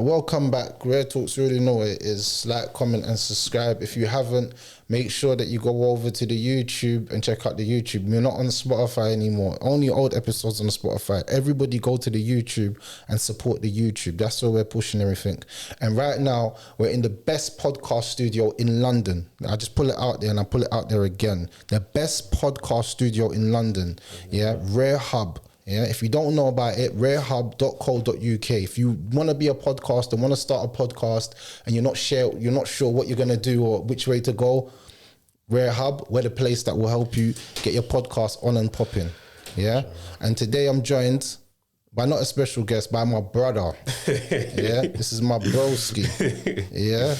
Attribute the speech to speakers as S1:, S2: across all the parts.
S1: Welcome back. Rare Talks, you already know what it is. Like, comment and subscribe. If you haven't, make sure that you go over to the YouTube and check out the YouTube. We're not on Spotify anymore. Only old episodes on Spotify. Everybody go to the YouTube and support the YouTube. That's where we're pushing everything. And right now, we're in the best podcast studio in London. I just pull it out there and I pull it out there again. The best podcast studio in London. Yeah, Rare Hub. Yeah, if you don't know about it, rarehub.co.uk. If you want to be a podcaster, want to start a podcast, and you're not sure what you're going to do or which way to go, Rare Hub, we're the place that will help you get your podcast on and popping. Yeah, and today I'm joined by not a special guest, by my brother. Yeah, this is my broski. Yeah,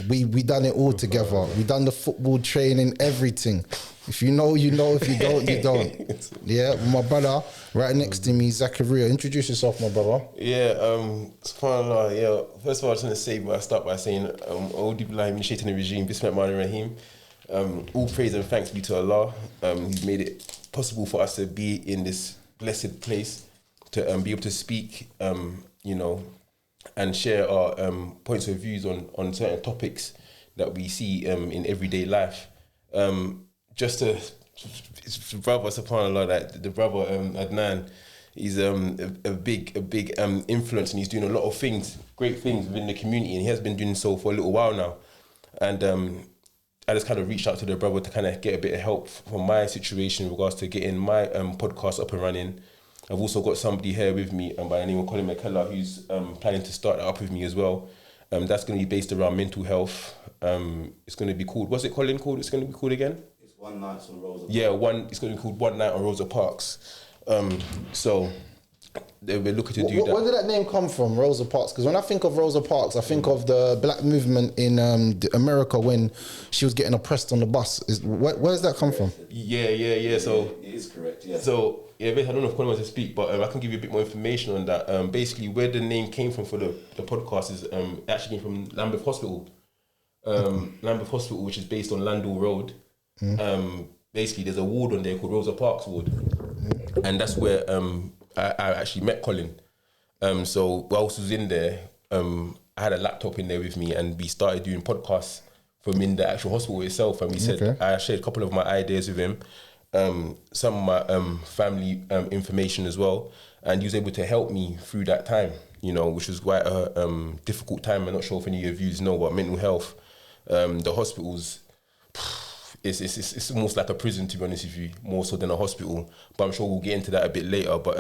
S1: we done it all together. We done the football training, everything. If you know, you know. If you don't, you don't. Yeah, my brother right next to me, Zakirya. Introduce yourself, my brother.
S2: Yeah, subhanAllah, yeah. First of all, I just want to say, but I start by saying, A'udhu billahi min shaitanir rajim, Bismillahir Rahim. All praise and thanks be to Allah. He's made it possible for us to be in this blessed place, to be able to speak, and share our points of views on certain topics that we see in everyday life. Just to, it's brother, subhanAllah, that the brother Adnan, he's a big influence, and he's doing a lot of things, great things within the community, and he has been doing so for a little while now. And I just kind of reached out to the brother to kind of get a bit of help from my situation in regards to getting my podcast up and running. I've also got somebody here with me by the name of Colin McKellar, who's planning to start that up with me as well. That's going to be based around mental health. It's going to be called, what's it, Colin, called? It's going to be called again?
S3: One Night on Rosa Parks.
S2: Yeah, it's going to be called One Night on Rosa Parks. So we're looking to do that.
S1: Where did that name come from, Rosa Parks? Because when I think of Rosa Parks, I think of the black movement in America when she was getting oppressed on the bus. Where does that come from?
S2: Yeah. So
S3: it is correct. Yeah.
S2: So yeah, I don't know if Colin wants to speak, but I can give you a bit more information on that. Basically, where the name came from for the podcast is actually came from Lambeth Hospital. Lambeth Hospital, which is based on Landau Road. Basically, there's a ward on there called Rosa Parks Ward, and that's where I actually met Colin. So whilst I was in there, I had a laptop in there with me, and we started doing podcasts from in the actual hospital itself. And we said, I shared a couple of my ideas with him, some of my family information as well, and he was able to help me through that time, which was quite a difficult time. I'm not sure if any of you know about mental health. The hospitals, it's almost like a prison, to be honest with you, more so than a hospital. But I'm sure we'll get into that a bit later. But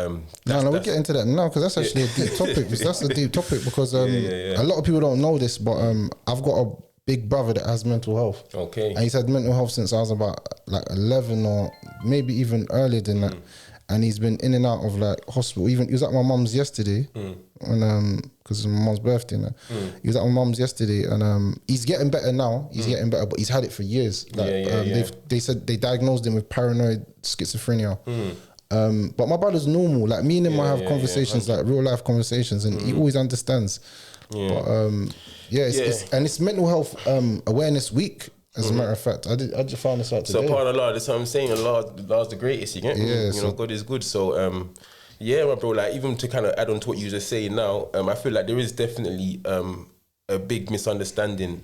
S1: we'll get into that now, because that's actually a deep topic. That's a deep topic because a lot of people don't know this, but I've got a big brother that has mental health.
S2: Okay.
S1: And he's had mental health since I was about like 11 or maybe even earlier than that. And he's been in and out of like hospital. Even he was at my mum's yesterday, when because it's my mum's birthday now. He was at my mum's yesterday, and he's getting better now. He's getting better, but he's had it for years. Like, they said they diagnosed him with paranoid schizophrenia. But my brother's normal. Like me and him, I have conversations, like real life conversations, and he always understands. But it's Mental Health Awareness Week. As a matter of fact, I just found this out today.
S2: So part of Allah, that's what I'm saying. Allah's the greatest, you get me?
S1: Yeah, so
S2: God is good. So my bro, like even to kind of add on to what you just saying now, I feel like there is definitely a big misunderstanding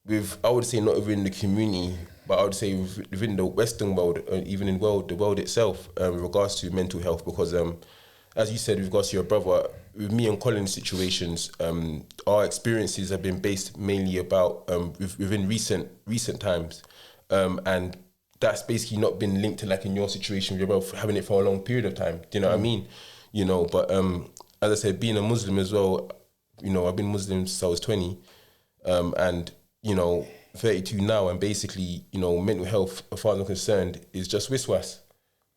S2: with, I would say, not within the community, but I would say within the Western world, even in the world itself, with regards to mental health. Because as you said, with regards to your brother, with me and Colin's situations, our experiences have been based mainly about within recent times, and that's basically not been linked to, like in your situation, you're both having it for a long period of time. Do you know what I mean? But as I said, being a Muslim as well, I've been Muslim since I was 20, and 32 now, and basically, mental health, as far as I'm concerned, is just wiswas.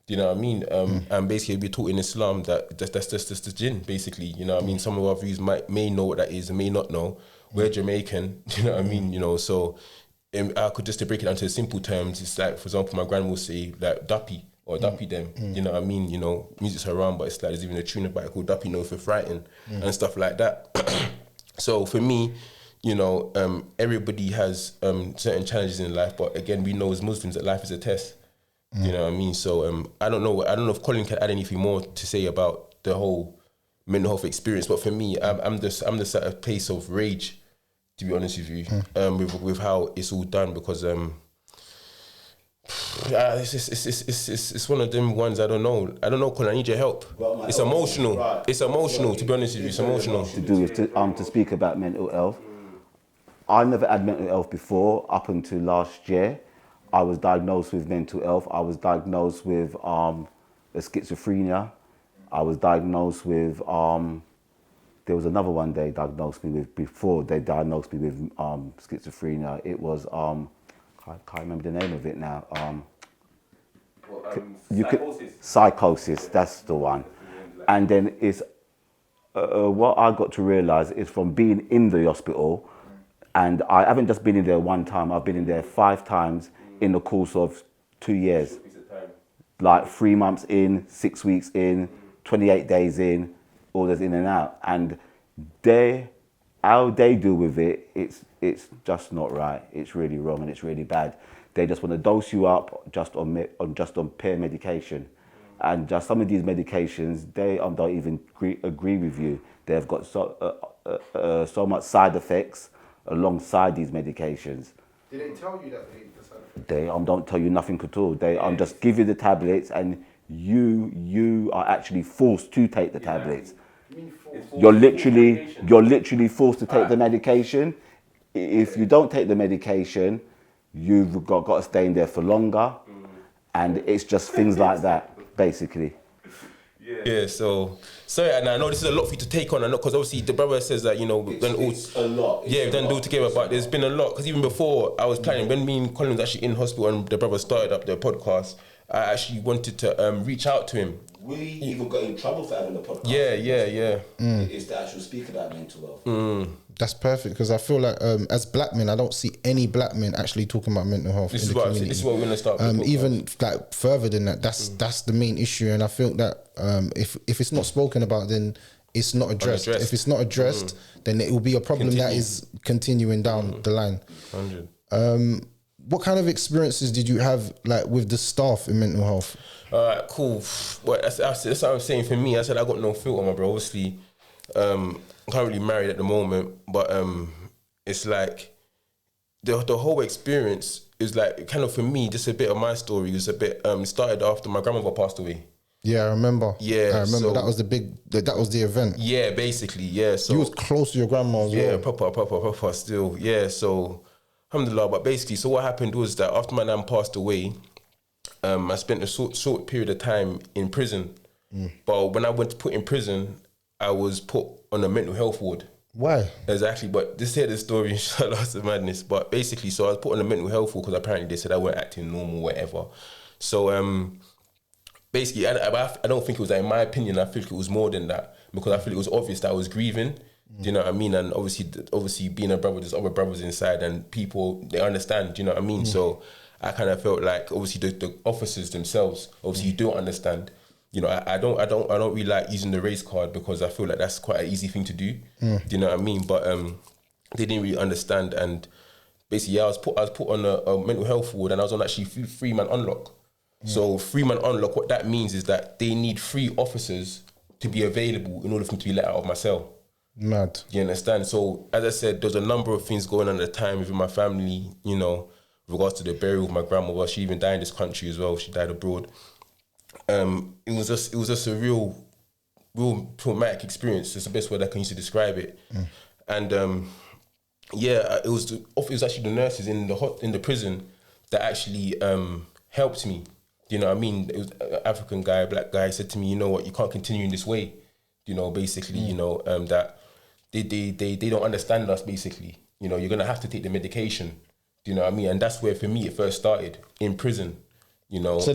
S2: Do you know what I mean? And basically we're taught in Islam that that's just the jinn, basically. You know what I mean? Some of our views may know what that is and may not know. We're Jamaican, do you know what I mean? So I could just to break it down to simple terms, it's like, for example, my grandma will say like Dappy or Dappy them. You know what I mean? Music's haram, but it's like there's even a tune about it called Dappy No for Frightened and stuff like that. So for me, everybody has certain challenges in life, but again, we know as Muslims that life is a test. You know what I mean? So I don't know if Colin can add anything more to say about the whole mental health experience. But for me, I'm just at a place of rage, to be honest with you, with how it's all done, because it's one of them ones. I don't know, Colin, I need your help. It's emotional.
S3: Right.
S2: It's emotional, to be honest with you. It's emotional.
S3: To do with to speak about mental health. I never had mental health before up until last year. I was diagnosed with mental health. I was diagnosed with a schizophrenia. I was diagnosed with there was another one they diagnosed me with before they diagnosed me with schizophrenia. It was I can't remember the name of it now.
S2: Psychosis.
S3: Psychosis, that's the one. And then it's what I got to realise is from being in the hospital, and I haven't just been in there one time, I've been in there 5 times in the course of 2 years. Like 3 months in, 6 weeks in, 28 days in, all that's in and out. And how they deal with it, it's just not right. It's really wrong and it's really bad. They just want to dose you up just on peer medication. And just some of these medications, they don't even agree with you. They've got so much side effects alongside these medications.
S1: Did they tell you that the side effects?
S3: They don't tell you nothing at all. They just give you the tablets, and you are actually forced to take the tablets.
S1: You mean forced?
S3: You're literally forced to take the medication. If you don't take the medication, you've got to stay in there for longer, and it's just things like that, basically.
S2: Yeah, so and I know this is a lot for you to take on, because obviously the brother says that, you know, we've done all,
S3: It's a lot.
S2: we've done all together, but there's been a lot, because even before I was planning, when me and Colin was actually in hospital and the brother started up the podcast, I actually wanted to reach out to him.
S3: We even got in trouble for having a podcast.
S2: Yeah.
S3: It's to actually speak about mental health.
S1: That's perfect, because I feel like as black men, I don't see any black men actually talking about mental health in the community.
S2: This is what we're gonna start.
S1: Even like further than that, that's the main issue, and I feel that if it's not spoken about, then it's not addressed. If it's not addressed, then it will be a problem that is continuing down the line.
S2: 100.
S1: What kind of experiences did you have like with the staff in mental health?
S2: Alright, cool. Well, that's what I'm saying. For me, I said I got no filter, my bro. Obviously, I'm currently married at the moment, but it's like the whole experience is like kind of, for me, just a bit of my story. It was a bit started after my grandmother passed away.
S1: Yeah, I remember.
S2: Yeah,
S1: I remember
S2: so-
S1: that was that was the event.
S2: Yeah, basically, yeah. So
S1: You was close to your grandma as
S2: yeah,
S1: well.
S2: proper still. Yeah, so alhamdulillah. But basically, so what happened was that after my nan passed away, I spent a short period of time in prison. But when I went to put in prison, I was put on a mental health ward.
S1: Why?
S2: Exactly, but just hear the story, inshallah, it's madness. But basically, so I was put on a mental health ward because apparently they said I weren't acting normal, whatever. So basically, I don't think it was that. In my opinion, I feel it was more than that, because I feel it was obvious that I was grieving. Do you know what I mean? And obviously being a brother, there's other brothers inside, and people, they understand. Do you know what I mean? So I kind of felt like, obviously the officers themselves, obviously you don't understand. You know, I don't really like using the race card, because I feel like that's quite an easy thing to do. Do you know what I mean? But they didn't really understand, and basically, I was put on a mental health ward, and I was on actually 3-man unlock. So 3-man unlock, what that means is that they need 3 officers to be available in order for me to be let out of my cell.
S1: Mad.
S2: You understand? So as I said, there's a number of things going on at the time within my family, you know, with regards to the burial of my grandmother. She even died in this country as well. She died abroad. It was just a real traumatic experience. It's the best word I can use to describe it. And it was actually the nurses in the prison that actually helped me. You know what I mean? It was an African guy, black guy, said to me, you know what, you can't continue in this way. You know, basically, you know, that they don't understand us, basically. You know, you're gonna have to take the medication. Do you know what I mean? And that's where, for me, it first started, in prison. You know,
S1: So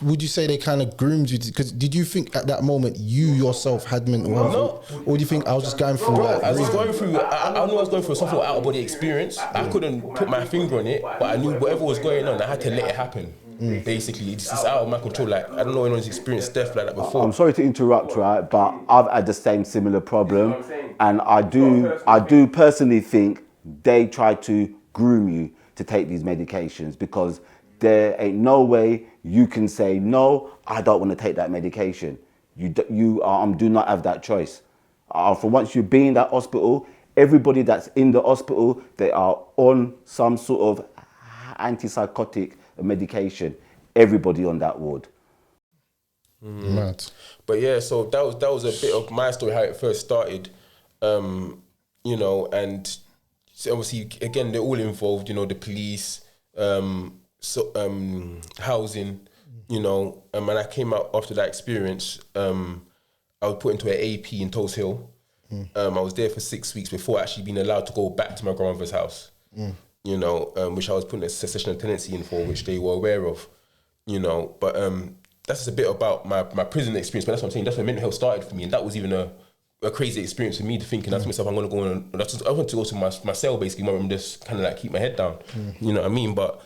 S1: would you say they kind of groomed you? Because did you think at that moment you yourself had mental health, or do you think I was just going through?
S2: I was going through. I knew I was going through some sort of out of body experience. I couldn't put my finger on it, but I knew whatever was going on, I had to let it happen. Basically, it's just out of my control. Like, I don't know anyone's experienced death like that before.
S3: I'm sorry to interrupt, right? But I've had the same similar problem, and I do personally think they try to groom you to take these medications, because there ain't no way you can say no, I don't want to take that medication. You do not have that choice. From once you be in that hospital, everybody that's in the hospital, they are on some sort of antipsychotic medication. Everybody on that ward.
S1: Mad.
S2: But yeah, so that was a bit of my story, how it first started, you know, and so obviously again they're all involved, you know, the police, housing, you know, and I came out after that experience. I was put into an AP in Tulse Hill. I was there for 6 weeks before actually being allowed to go back to my grandmother's house. You know, which I was putting a cessation of tenancy in for, which they were aware of. You know, but that's just a bit about my prison experience. But that's what I'm saying. That's when mental health started for me, and that was even a crazy experience for me, to thinking that's myself. I'm gonna go on. I want to go to my cell basically, my room, just kind of like keep my head down. You know what I mean? But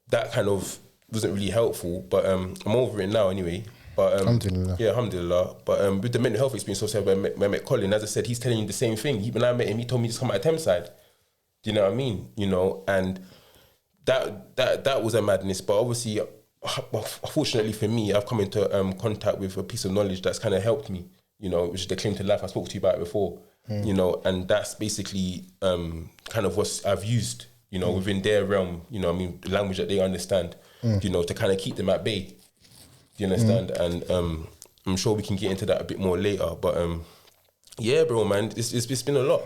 S2: that kind of wasn't really helpful. But I'm over it now anyway. But
S1: Alhamdulillah.
S2: Yeah, alhamdulillah. But with the mental health experience, also when I met Colin, as I said, he's telling you the same thing. When I met him, he told me to come out of Thameside. Do you know what I mean? You know, and that was a madness. But obviously, fortunately for me, I've come into contact with a piece of knowledge that's kind of helped me. You know, which is the claim to life I spoke to you about before. You know, and that's basically kind of what I've used. You know, within their realm. You know, I mean, the language that they understand. You know, to kind of keep them at bay. Do you understand? And I'm sure we can get into that a bit more later. But yeah, bro, man, it's been a lot.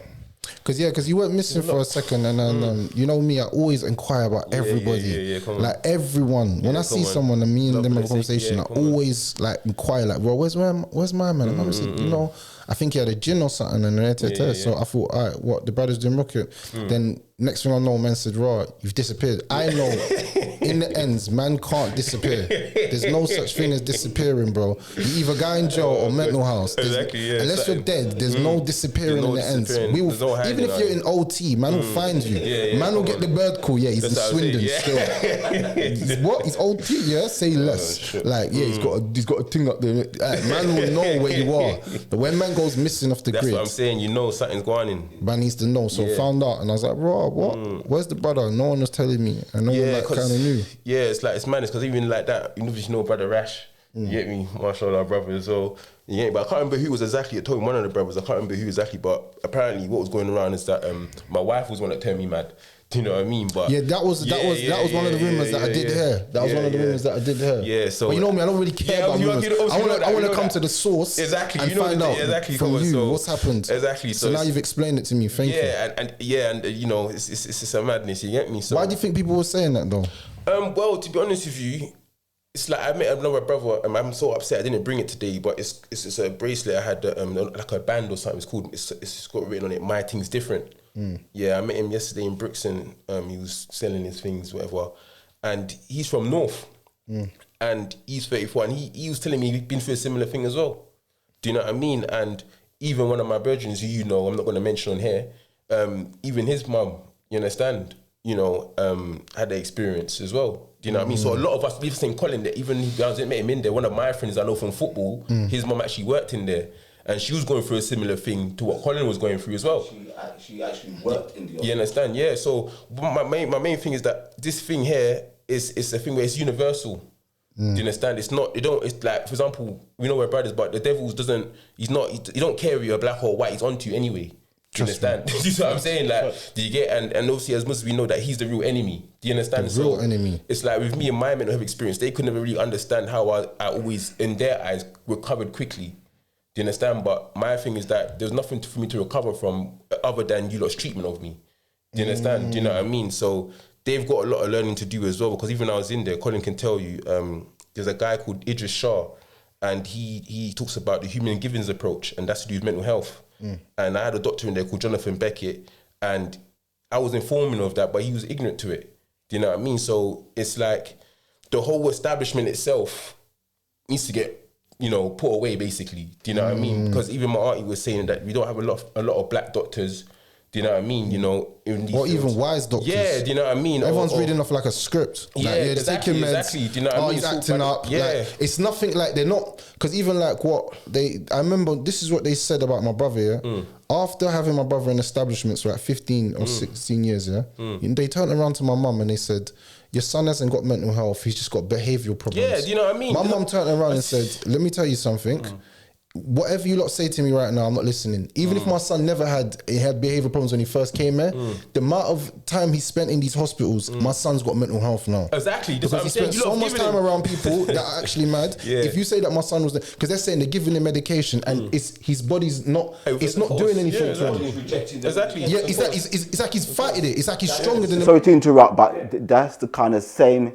S1: Because you went missing for a second, and then you know me, I always inquire about everybody.
S2: Yeah, come on.
S1: Like everyone. When I see someone and me and them have a conversation, I always like inquire, like, bro, where's my man? And I said, you know, I think he had a gin or something, and so I thought, all right, what, the brother's doing rocket. Then next thing I know, man said, raw, you've disappeared. I know in the ends, man can't disappear. There's no such thing as disappearing, bro. You either go in jail or mental house. Unless you're dead, there's no disappearing in the ends. We will, even if you're in OT, man will find you. Man will get the bird call. Yeah, he's in Swindon still. What? He's OT, yeah? Say less. Like, yeah, he's got a thing up there. Man will know where you are. But when man goes missing off the grid,
S2: that's what I'm saying. You know something's going on.
S1: Man needs to know. So found out, and I was like, bro, what? Where's the brother? No one was telling me, and no one like kind of knew.
S2: Yeah, it's like, it's madness, because even like that, you know brother Rash. You get me? Mashallah, brother. So you get me? But I can't remember who was exactly. I told him one of the brothers. I can't remember who exactly. But apparently, what was going around is that my wife was one that turned me mad. Do you know what I mean? But
S1: yeah, that was one of the rumors that I did hear. That was one of the rumors that I did hear.
S2: Yeah, so
S1: but you know me, I don't really care about rumors. I want to come to the source and find out from you what's happened.
S2: Exactly.
S1: So now you've explained it to me. Thank you.
S2: And you know, it's a madness. You get me? So
S1: why do you think people were saying that though?
S2: Well, to be honest with you, it's like I met another brother, and I'm so upset I didn't bring it today. But it's a bracelet I had, like a band or something. It's called. It's got written on it. My thing's different. Yeah, I met him yesterday in Brixton. He was selling his things, whatever, and he's from North, and he's 34, and he was telling me he'd been through a similar thing as well. Do you know what I mean? And even one of my brethren, who you know, I'm not going to mention on here, even his mum, you understand, you know, had the experience as well. Do you know what I mean? So a lot of us live in Colin, that even if I met him in there, one of my friends I know from football, his mum actually worked in there. And she was going through a similar thing to what Colin was going through as well.
S3: She actually worked in the office.
S2: You understand? Yeah. So my main thing is that this thing here is a thing where it's universal. Do you understand? It's not. It's like, for example, we know we're brothers, but the devil he don't care if you're black or white. He's onto you anyway. Do you understand? Do you know what I'm saying? Like, do you get? And obviously, as Muslims, we know that he's the real enemy. Do you understand?
S1: The real enemy.
S2: It's like with me and my mental health experience, they could never really understand how I always, in their eyes, recovered quickly. Do you understand? But my thing is that there's nothing for me to recover from other than you lot's treatment of me. Do you understand? Do you know what I mean? So they've got a lot of learning to do as well, because even when I was in there, Colin can tell you, there's a guy called Idris Shah, and he talks about the human givens approach, and that's to do with mental health. And I had a doctor in there called Jonathan Beckett, and I was informing of that, but he was ignorant to it. Do you know what I mean? So it's like the whole establishment itself needs to get, you know, put away basically. Do you know what I mean? Because even my auntie was saying that we don't have a lot of black doctors. Do you know what I mean? You know,
S1: or even wise doctors.
S2: Yeah, do you know what I mean?
S1: Everyone's reading off like a script. Like,
S2: exactly. Do you know what I mean?
S1: He's acting up.
S2: Yeah,
S1: like, it's nothing like they're not. Because even like I remember this is what they said about my brother. Yeah, after having my brother in establishments for like 15 or 16 years. Yeah, they turned around to my mum and they said, your son hasn't got mental health, he's just got behavioural problems.
S2: Yeah, do you know what I mean?
S1: My mum turned around and said, let me tell you something. whatever you lot say to me right now, I'm not listening. Even if my son never had behavior problems when he first came here, the amount of time he spent in these hospitals, my son's got mental health now.
S2: Exactly. That's
S1: Because he spent so much time around people that are actually mad. If you say that my son was, because they're saying they're giving him medication and it's his body's not, it's not doing anything to him.
S2: Exactly.
S1: Yeah, it's like he's fighting it. It's like he's stronger than.
S3: Sorry to interrupt, but that's the kind of same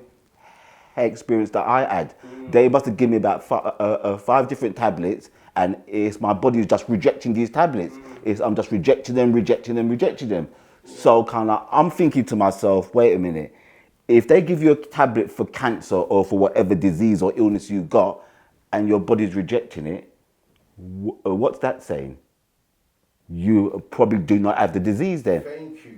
S3: experience that I had. They must have given me about 5 different tablets, and it's my body is just rejecting these tablets. I'm just rejecting them. So kind of, I'm thinking to myself, wait a minute. If they give you a tablet for cancer or for whatever disease or illness you've got, and your body's rejecting it, what's that saying? You probably do not have the disease then.
S1: Thank you.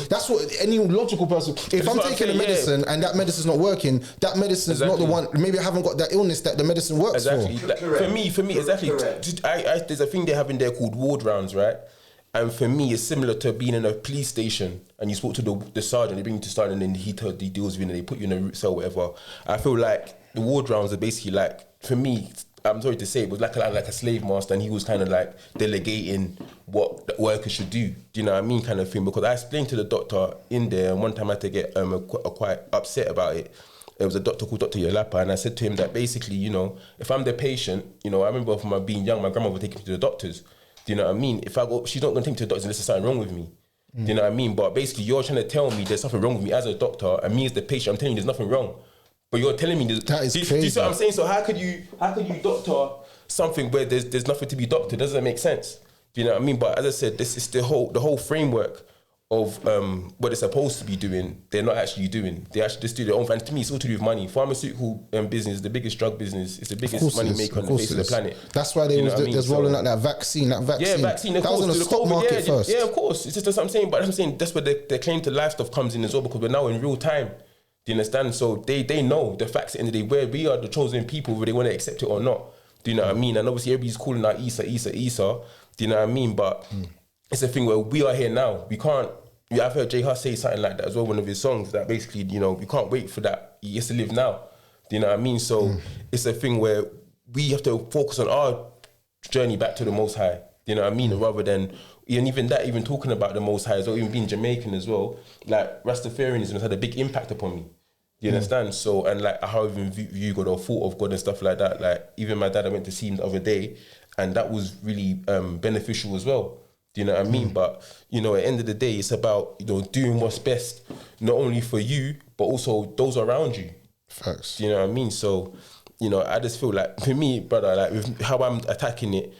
S1: That's what any logical person. If I'm taking a medicine and that medicine's not working, that medicine's not the one. Maybe I haven't got that illness that the medicine works for.
S2: Like, for me, exactly. There's a thing they have in there called ward rounds, right? And for me, it's similar to being in a police station and you spoke to the sergeant, they bring you to sergeant and he deals with you and they put you in a root cell, whatever. I feel like the ward rounds are basically like, for me, I'm sorry to say, it was like a slave master, and he was kind of like delegating what the workers should do. Do you know what I mean, kind of thing? Because I explained to the doctor in there, and one time I had to get quite upset about it. There was a doctor called Dr. Yolapa, and I said to him that basically, you know, if I'm the patient, you know, I remember from my being young, my grandma would take me to the doctors. Do you know what I mean? If I go, she's not going to take me to the doctors unless there's something wrong with me. Do you know what I mean? But basically, you're trying to tell me there's something wrong with me as a doctor, and me as the patient, I'm telling you there's nothing wrong. But you're telling me
S1: that is crazy.
S2: Do you see what I'm saying? So how could you doctor something where there's nothing to be doctored? Doesn't make sense. Do you know what I mean? But as I said, this is the whole framework of what they're supposed to be doing. They're not actually doing. They actually just do their own. And to me, it's all to do with money. Pharmaceutical business, the biggest drug business, is the biggest money maker on the face of the planet.
S1: That's why they're rolling out that vaccine.
S2: Yeah, vaccine.
S1: That was on the stock market first.
S2: Yeah, of course. It's just what I'm saying. But I'm saying that's where their claim to life stuff comes in as well, because we're now in real time. Do you understand? So they know the facts at the end of the day, where we are the chosen people, whether they want to accept it or not. Do you know what I mean? And obviously everybody's calling out Isa. Do you know what I mean? But it's a thing where we are here now. We can't. I've heard J Huss say something like that as well, one of his songs, that basically, you know, we can't wait for that. He has to live now. Do you know what I mean? So it's a thing where we have to focus on our journey back to the Most High. Do you know what I mean? Rather than, and even talking about the Most High as well, even being Jamaican as well, like Rastafarianism has had a big impact upon me. Do you understand? So, and like how I even view God or thought of God and stuff like that. Like even my dad, I went to see him the other day, and that was really beneficial as well. Do you know what I mean? But, you know, at the end of the day, it's about, you know, doing what's best, not only for you, but also those around you.
S1: Facts.
S2: Do you know what I mean? So, you know, I just feel like, for me, brother, like with how I'm attacking it,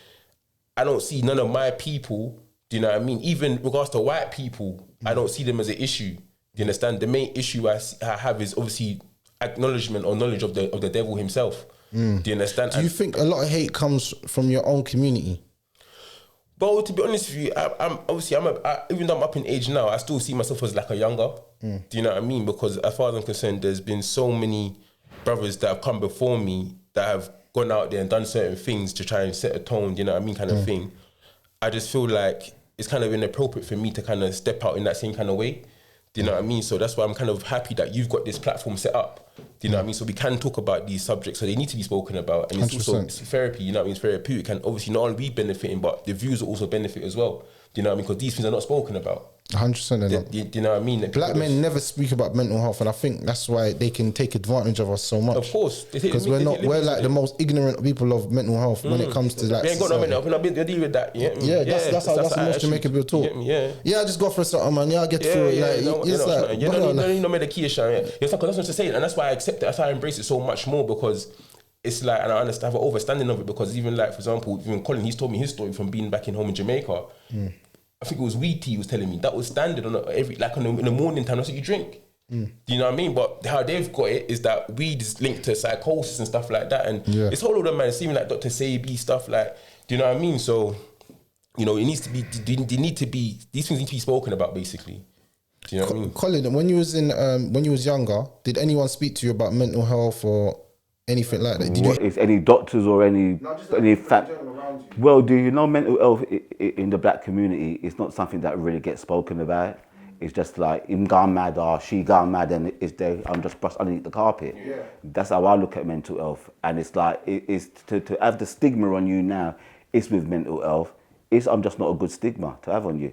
S2: I don't see none of my people, do you know what I mean? Even in regards to white people, I don't see them as an issue. Do you understand? The main issue I have is obviously acknowledgement or knowledge of the devil himself. Do you understand?
S1: Do you think a lot of hate comes from your own community?
S2: But to be honest with you, even though I'm up in age now, I still see myself as like a younger. Do you know what I mean? Because as far as I'm concerned, there's been so many brothers that have come before me that have gone out there and done certain things to try and set a tone, do you know what I mean, kind of thing. I just feel like it's kind of inappropriate for me to kind of step out in that same kind of way. Do you know what I mean? So that's why I'm kind of happy that you've got this platform set up. Do you know what I mean? So we can talk about these subjects, so they need to be spoken about. And it's
S1: 100%.
S2: also therapy, you know what I mean? It's therapeutic. And obviously not only we benefiting, but the viewers will also benefit as well. Do you know what I mean? Because these things are not spoken about.
S1: 100%.
S2: Do you know what I mean?
S1: Black men never speak about mental health, and I think that's why they can take advantage of us so much.
S2: Of course,
S1: because we're like the most ignorant people of mental health when it comes to like.
S2: They ain't got no mental health. They deal with that.
S1: Yeah, that's the most Jamaican people talk. Yeah, I just go for something, man. Yeah, I get through it. Like,
S2: you don't need no medication. Yeah, because that's what I'm saying, and that's why I accept it. That's why I embrace it so much more, because it's like, and I understand, I have an overstanding of it, because even like, for example, even Colin, he's told me his story from being back in home in Jamaica. I think it was weed tea he was telling me. That was standard on in the morning time. That's what you drink. Do you know what I mean? But how they've got it is that weed is linked to psychosis and stuff like that. And it's whole lot of man, it's even like Dr. Sabi stuff like, do you know what I mean? So, you know, it needs to be, these things need to be spoken about, basically. Do you know what I mean?
S1: Colin, when you was younger, did anyone speak to you about mental health or anything like that?
S3: Is any doctors or any well, do you know mental health in the black community? It's not something that really gets spoken about. It's just like him gone mad or she gone mad, and it's there. I'm just brushed underneath the carpet.
S2: Yeah.
S3: That's how I look at mental health, and it's like it's to have the stigma on you now. It's with mental health. I'm just not a good stigma to have on you,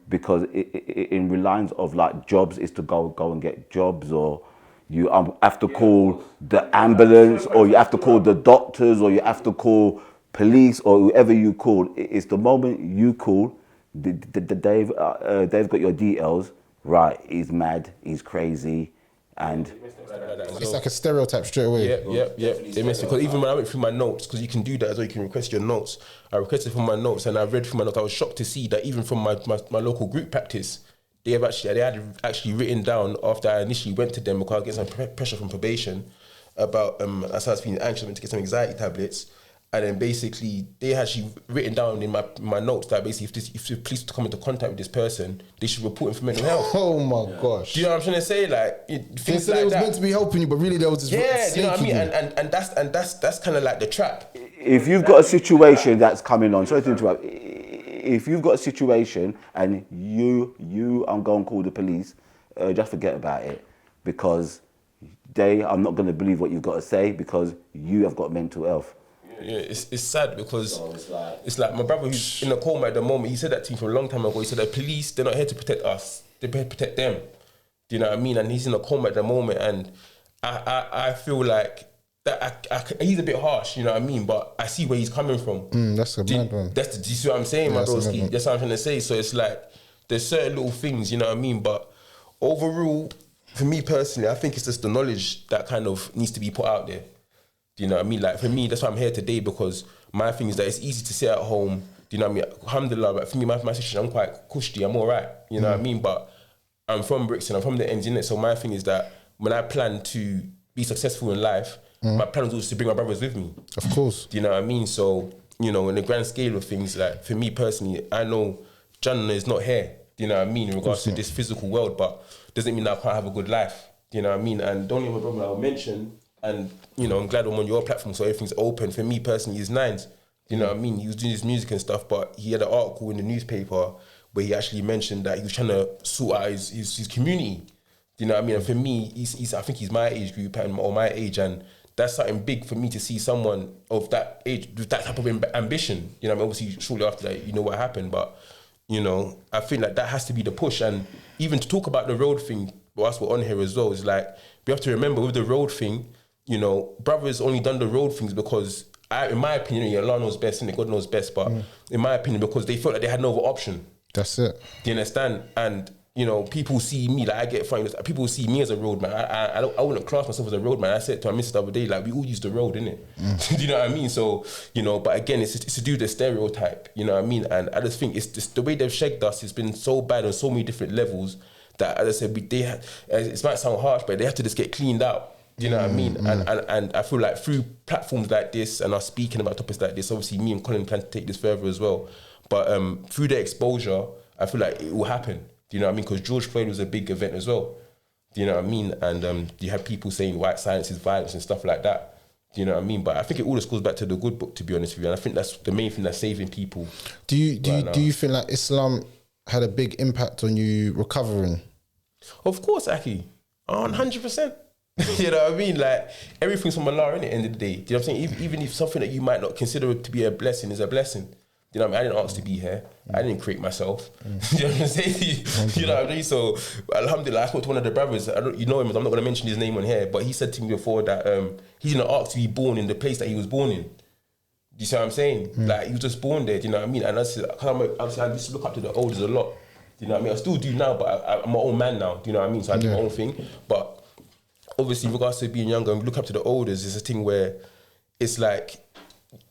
S3: because in reliance of like jobs is to go and get jobs, or you have to call the ambulance, or you have to call the doctors, or you have to call police, or whoever you call. It's the moment you call. They've got your details, right? He's mad, he's crazy, and
S1: it's like a stereotype straight away.
S2: Yeah. They missed it, because even when I went through my notes, because you can do that as well, you can request your notes. I requested from my notes, and I read through my notes. I was shocked to see that even from my local group practice, they had actually written down, after I initially went to them because I was getting some pressure from probation about as I was feeling anxious, I went to get some anxiety tablets. And then basically, they had actually written down in my notes that basically if the police come into contact with this person, they should report him for mental health.
S1: Oh my gosh!
S2: Do you know what I'm trying to say? Like, things
S1: they
S2: like
S1: was
S2: that.
S1: meant to be helping you, but really they was just
S2: Yeah, you know what I mean?
S1: you.
S2: And that's kind of like the trap.
S3: if you've got a situation that's coming on, sorry to interrupt. If you've got a situation and you are going to call the police, just forget about it, because I'm not going to believe what you've got to say, because you have got mental health.
S2: Yeah, it's sad, because it's like my brother who's in a coma at the moment. He said that to me from a long time ago. He said the police, they're not here to protect us, they're here to protect them. Do you know what I mean? And he's in a coma at the moment, and I feel like that he's a bit harsh, you know what I mean? But I see where he's coming from.
S1: That's a bad one.
S2: Do you see what I'm saying, my broski? That's what I'm trying to say. So it's like there's certain little things, you know what I mean? But overall, for me personally, I think it's just the knowledge that kind of needs to be put out there. Do you know what I mean? Like, for me, that's why I'm here today, because my thing is that it's easy to sit at home. Do you know what I mean? Alhamdulillah, but for me, my situation, I'm quite cushy, I'm all right. You know what I mean? But I'm from Brixton, I'm from the ends, innit? So my thing is that when I plan to be successful in life, my plan was always to bring my brothers with me.
S1: Of course.
S2: Do you know what I mean? So, you know, in the grand scale of things, like, for me personally, I know Jannah is not here. Do you know what I mean? In regards to this physical world, but doesn't mean that I can't have a good life. Do you know what I mean? And the only other brother I'll mention, and, you know, I'm glad I'm on your platform, so everything's open. For me personally, he's Nines. You know what I mean? He was doing his music and stuff, but he had an article in the newspaper where he actually mentioned that he was trying to sort out his community. You know what I mean? And for me, I think he's my age group or my age, and that's something big for me to see someone of that age with that type of ambition. You know what I mean? Obviously, shortly after that, you know what happened, but, you know, I feel like that has to be the push. And even to talk about the road thing, whilst we're on here as well, is like, we have to remember with the road thing, you know, brothers only done the road things because, in my opinion, Allah knows best and God knows best, but in my opinion, because they felt like they had no other option.
S1: That's it.
S2: Do you understand? And, you know, people see me, like, I get funny, people see me as a road man. I wouldn't class myself as a road man. I said to my missus the other day, like, we all use the road, innit? Do you know what I mean? So, you know, but again, it's to do the stereotype, you know what I mean? And I just think it's just the way they've shagged us has been so bad on so many different levels that, as I said, it might sound harsh, but they have to just get cleaned out. Do you know what I mean? And I feel like through platforms like this and us speaking about topics like this, obviously me and Colin plan to take this further as well. But through the exposure, I feel like it will happen. Do you know what I mean? Because George Floyd was a big event as well. Do you know what I mean? And you have people saying white silence is violence and stuff like that. Do you know what I mean? But I think it all just goes back to the good book, to be honest with you. And I think that's the main thing that's saving people.
S1: Do you feel like Islam had a big impact on you recovering?
S2: Of course, Aki. 100%. You know what I mean? Like, everything's from Allah in the end of the day. Do you know what I'm saying? Even if something that you might not consider to be a blessing is a blessing. You know what I mean? I didn't ask to be here. I didn't create myself. You know what I'm saying? You know what I mean? So, alhamdulillah, I spoke to one of the brothers. You know him, I'm not going to mention his name on here, but he said to me before that he didn't ask to be born in the place that he was born in. Do you see what I'm saying? Like, he was just born there, do you know what I mean? And obviously, I used to look up to the elders a lot. Do you know what I mean? I still do now, but I'm my own man now. Do you know what I mean? So I do my own thing. But obviously, in regards to being younger and look up to the elders, it's a thing where it's like,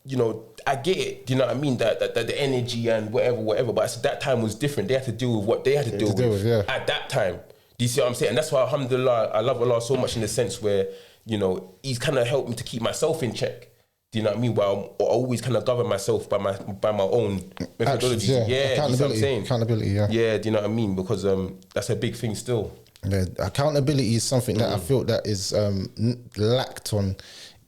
S2: you know, I get it, do you know what I mean? That the energy and whatever, but that time was different. They had to deal with what they had to deal with at that time. Do you see what I'm saying? And that's why, alhamdulillah, I love Allah so much in the sense where, you know, He's kind of helped me to keep myself in check. Do you know what I mean? While I always kind of govern myself by my own methodology.
S1: Actions,
S2: yeah, you see what I'm saying?
S1: Accountability, yeah.
S2: Yeah, do you know what I mean? Because that's a big thing still.
S1: Yeah, accountability is something that I feel that is lacked on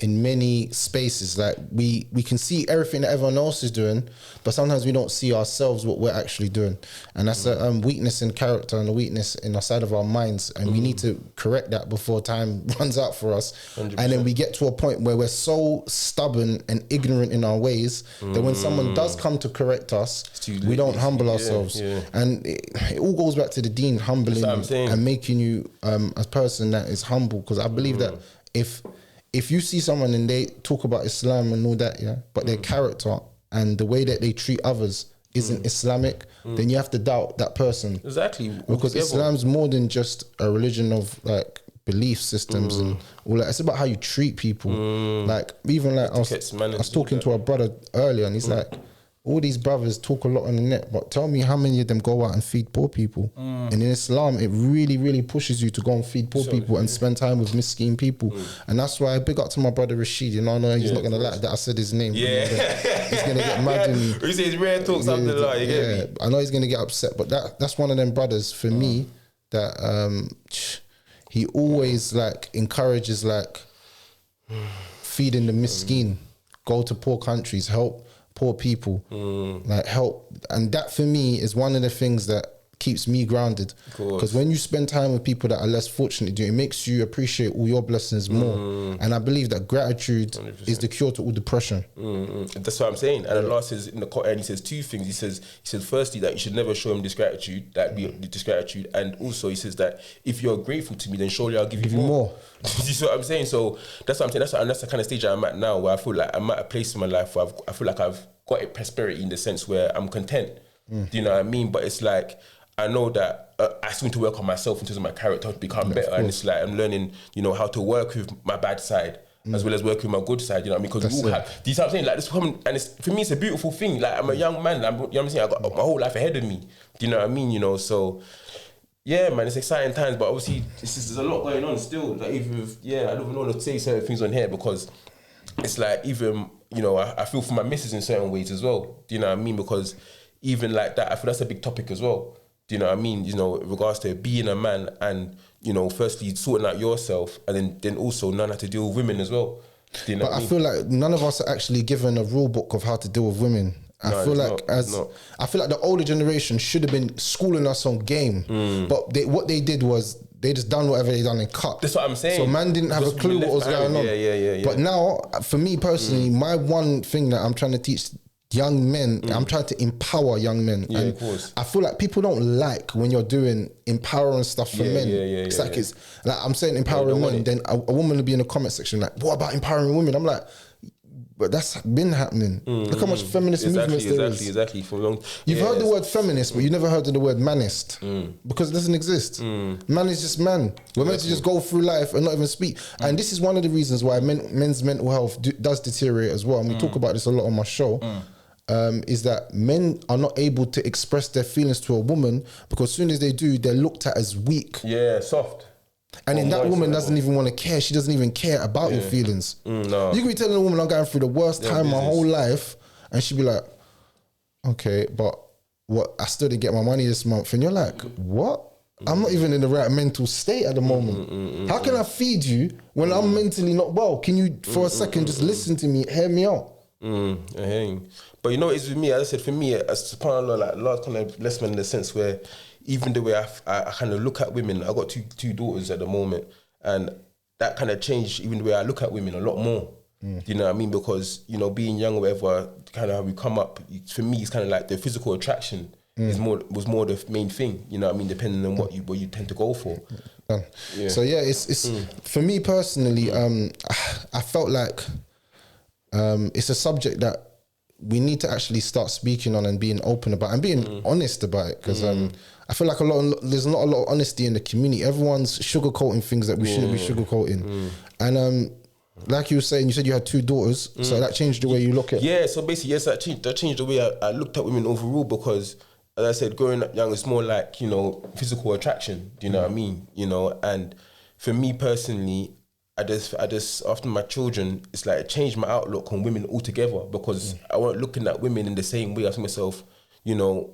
S1: in many spaces. Like we can see everything that everyone else is doing, but sometimes we don't see ourselves what we're actually doing, and that's a weakness in character and a weakness in our side of our minds, and we need to correct that before time runs out for us.
S2: 100%.
S1: And then we get to a point where we're so stubborn and ignorant in our ways that when someone does come to correct us, we don't humble ourselves. And it all goes back to the deen, humbling and making you a person that is humble, because I believe that if you see someone and they talk about Islam and all that, but their character and the way that they treat others isn't Islamic, then you have to doubt that person.
S2: Exactly.
S1: Because Islam's more than just a religion of like belief systems and all that. It's about how you treat people. Like even like I was talking to a brother earlier, and he's like, all these brothers talk a lot on the net, but tell me how many of them go out and feed poor people. And in Islam, it really, really pushes you to go and feed poor people and spend time with miskin people. And that's why I big up to my brother Rashid. You know, I know he's not going to like that I said his name.
S2: Yeah.
S1: He's going to get mad at me.
S2: He says rare talk, something like, you get me?
S1: I know he's going to get upset, but that's one of them brothers for me that he always like encourages like feeding the miskin, go to poor countries, help poor people, like help. And that for me is one of the things that keeps me grounded, because when you spend time with people that are less fortunate, it makes you appreciate all your blessings more. And I believe that gratitude 100%. Is the cure to all depression.
S2: That's what I'm saying. And Allah says in the Quran, he says two things. He says firstly that you should never show him disgratitude, that be disgratitude, and also he says that if you're grateful to me, then surely I'll give you more. You see what I'm saying? So that's what I'm saying. That's the kind of stage I'm at now, where I feel like I'm at a place in my life where I feel like I've got a prosperity in the sense where I'm content. Do you know what I mean? But it's like, I know that I still need to work on myself in terms of my character to become better. And it's like I'm learning, you know, how to work with my bad side as well as work with my good side. You know what I mean? Because we all have. Do you see what I'm saying? Like this, and it's, for me, it's a beautiful thing. Like I'm a young man. You know what I'm saying? I got my whole life ahead of me. Do you know what I mean? You know, so yeah, man, it's exciting times. But obviously, there's a lot going on still. Like even with, I don't even want to say certain things on here because it's like even, you know, I feel for my missus in certain ways as well. Do you know what I mean? Because even like that, I feel that's a big topic as well. Do you know what I mean? You know, in regards to being a man and, you know, firstly sorting out yourself and then also learn how to deal with women as well. Do you know what I mean?
S1: Feel like none of us are actually given a rule book of how to deal with women. I feel like the older generation should have been schooling us on game, but what they did was they just done whatever they done and cut.
S2: That's what I'm saying.
S1: So man didn't have a clue what was going on.
S2: Yeah.
S1: But now, for me personally, my one thing that I'm trying to teach young men, I'm trying to empower young men.
S2: Yeah,
S1: and
S2: of course.
S1: I feel like people don't like when you're doing empowering stuff for men. It's like I'm saying empowering men, then a woman will be in the comment section like, what about empowering women? I'm like, but that's been happening. Look how much feminist movements there is.
S2: Exactly. For long,
S1: You've heard the word feminist, but you never heard of the word manist because it doesn't exist. Man is just man. We're meant to just go through life and not even speak. And this is one of the reasons why men's mental health does deteriorate as well. And we talk about this a lot on my show. Is that men are not able to express their feelings to a woman because as soon as they do, they're looked at as weak.
S2: Yeah, soft.
S1: And then that woman doesn't even want to care. She doesn't even care about your feelings.
S2: No.
S1: You could be telling a woman I'm going through the worst time of my whole life, and she'd be like, okay, but what? I still didn't get my money this month. And you're like, what? I'm not even in the right mental state at the moment. How can I feed you when I'm mentally not well? Can you, for a second, just listen to me, hear me out?
S2: But you know, it's with me, as I said, for me, as subhanAllah, like Allah kind of blessed me in the sense where even the way I kind of look at women, I got two daughters at the moment, and that kind of changed even the way I look at women a lot more. Do you know what I mean? Because, you know, being young or whatever, kind of how we come up, for me, it's kind of like the physical attraction was more the main thing, you know what I mean, depending on what you tend to go for.
S1: So yeah, it's for me personally, I felt like it's a subject that we need to actually start speaking on and being open about and being honest about it, because I feel like there's not a lot of honesty in the community. Everyone's sugarcoating things that we shouldn't be sugarcoating. And like you were saying, you said you had two daughters, so that changed the way you look at it.
S2: Yeah, so basically, yes, that changed the way I looked at women overall, because as I said, growing up young, it's more like, you know, physical attraction, do you know what I mean? You know, and for me personally, I just after my children, it's like it changed my outlook on women altogether, because I wasn't looking at women in the same way. I asked myself, you know,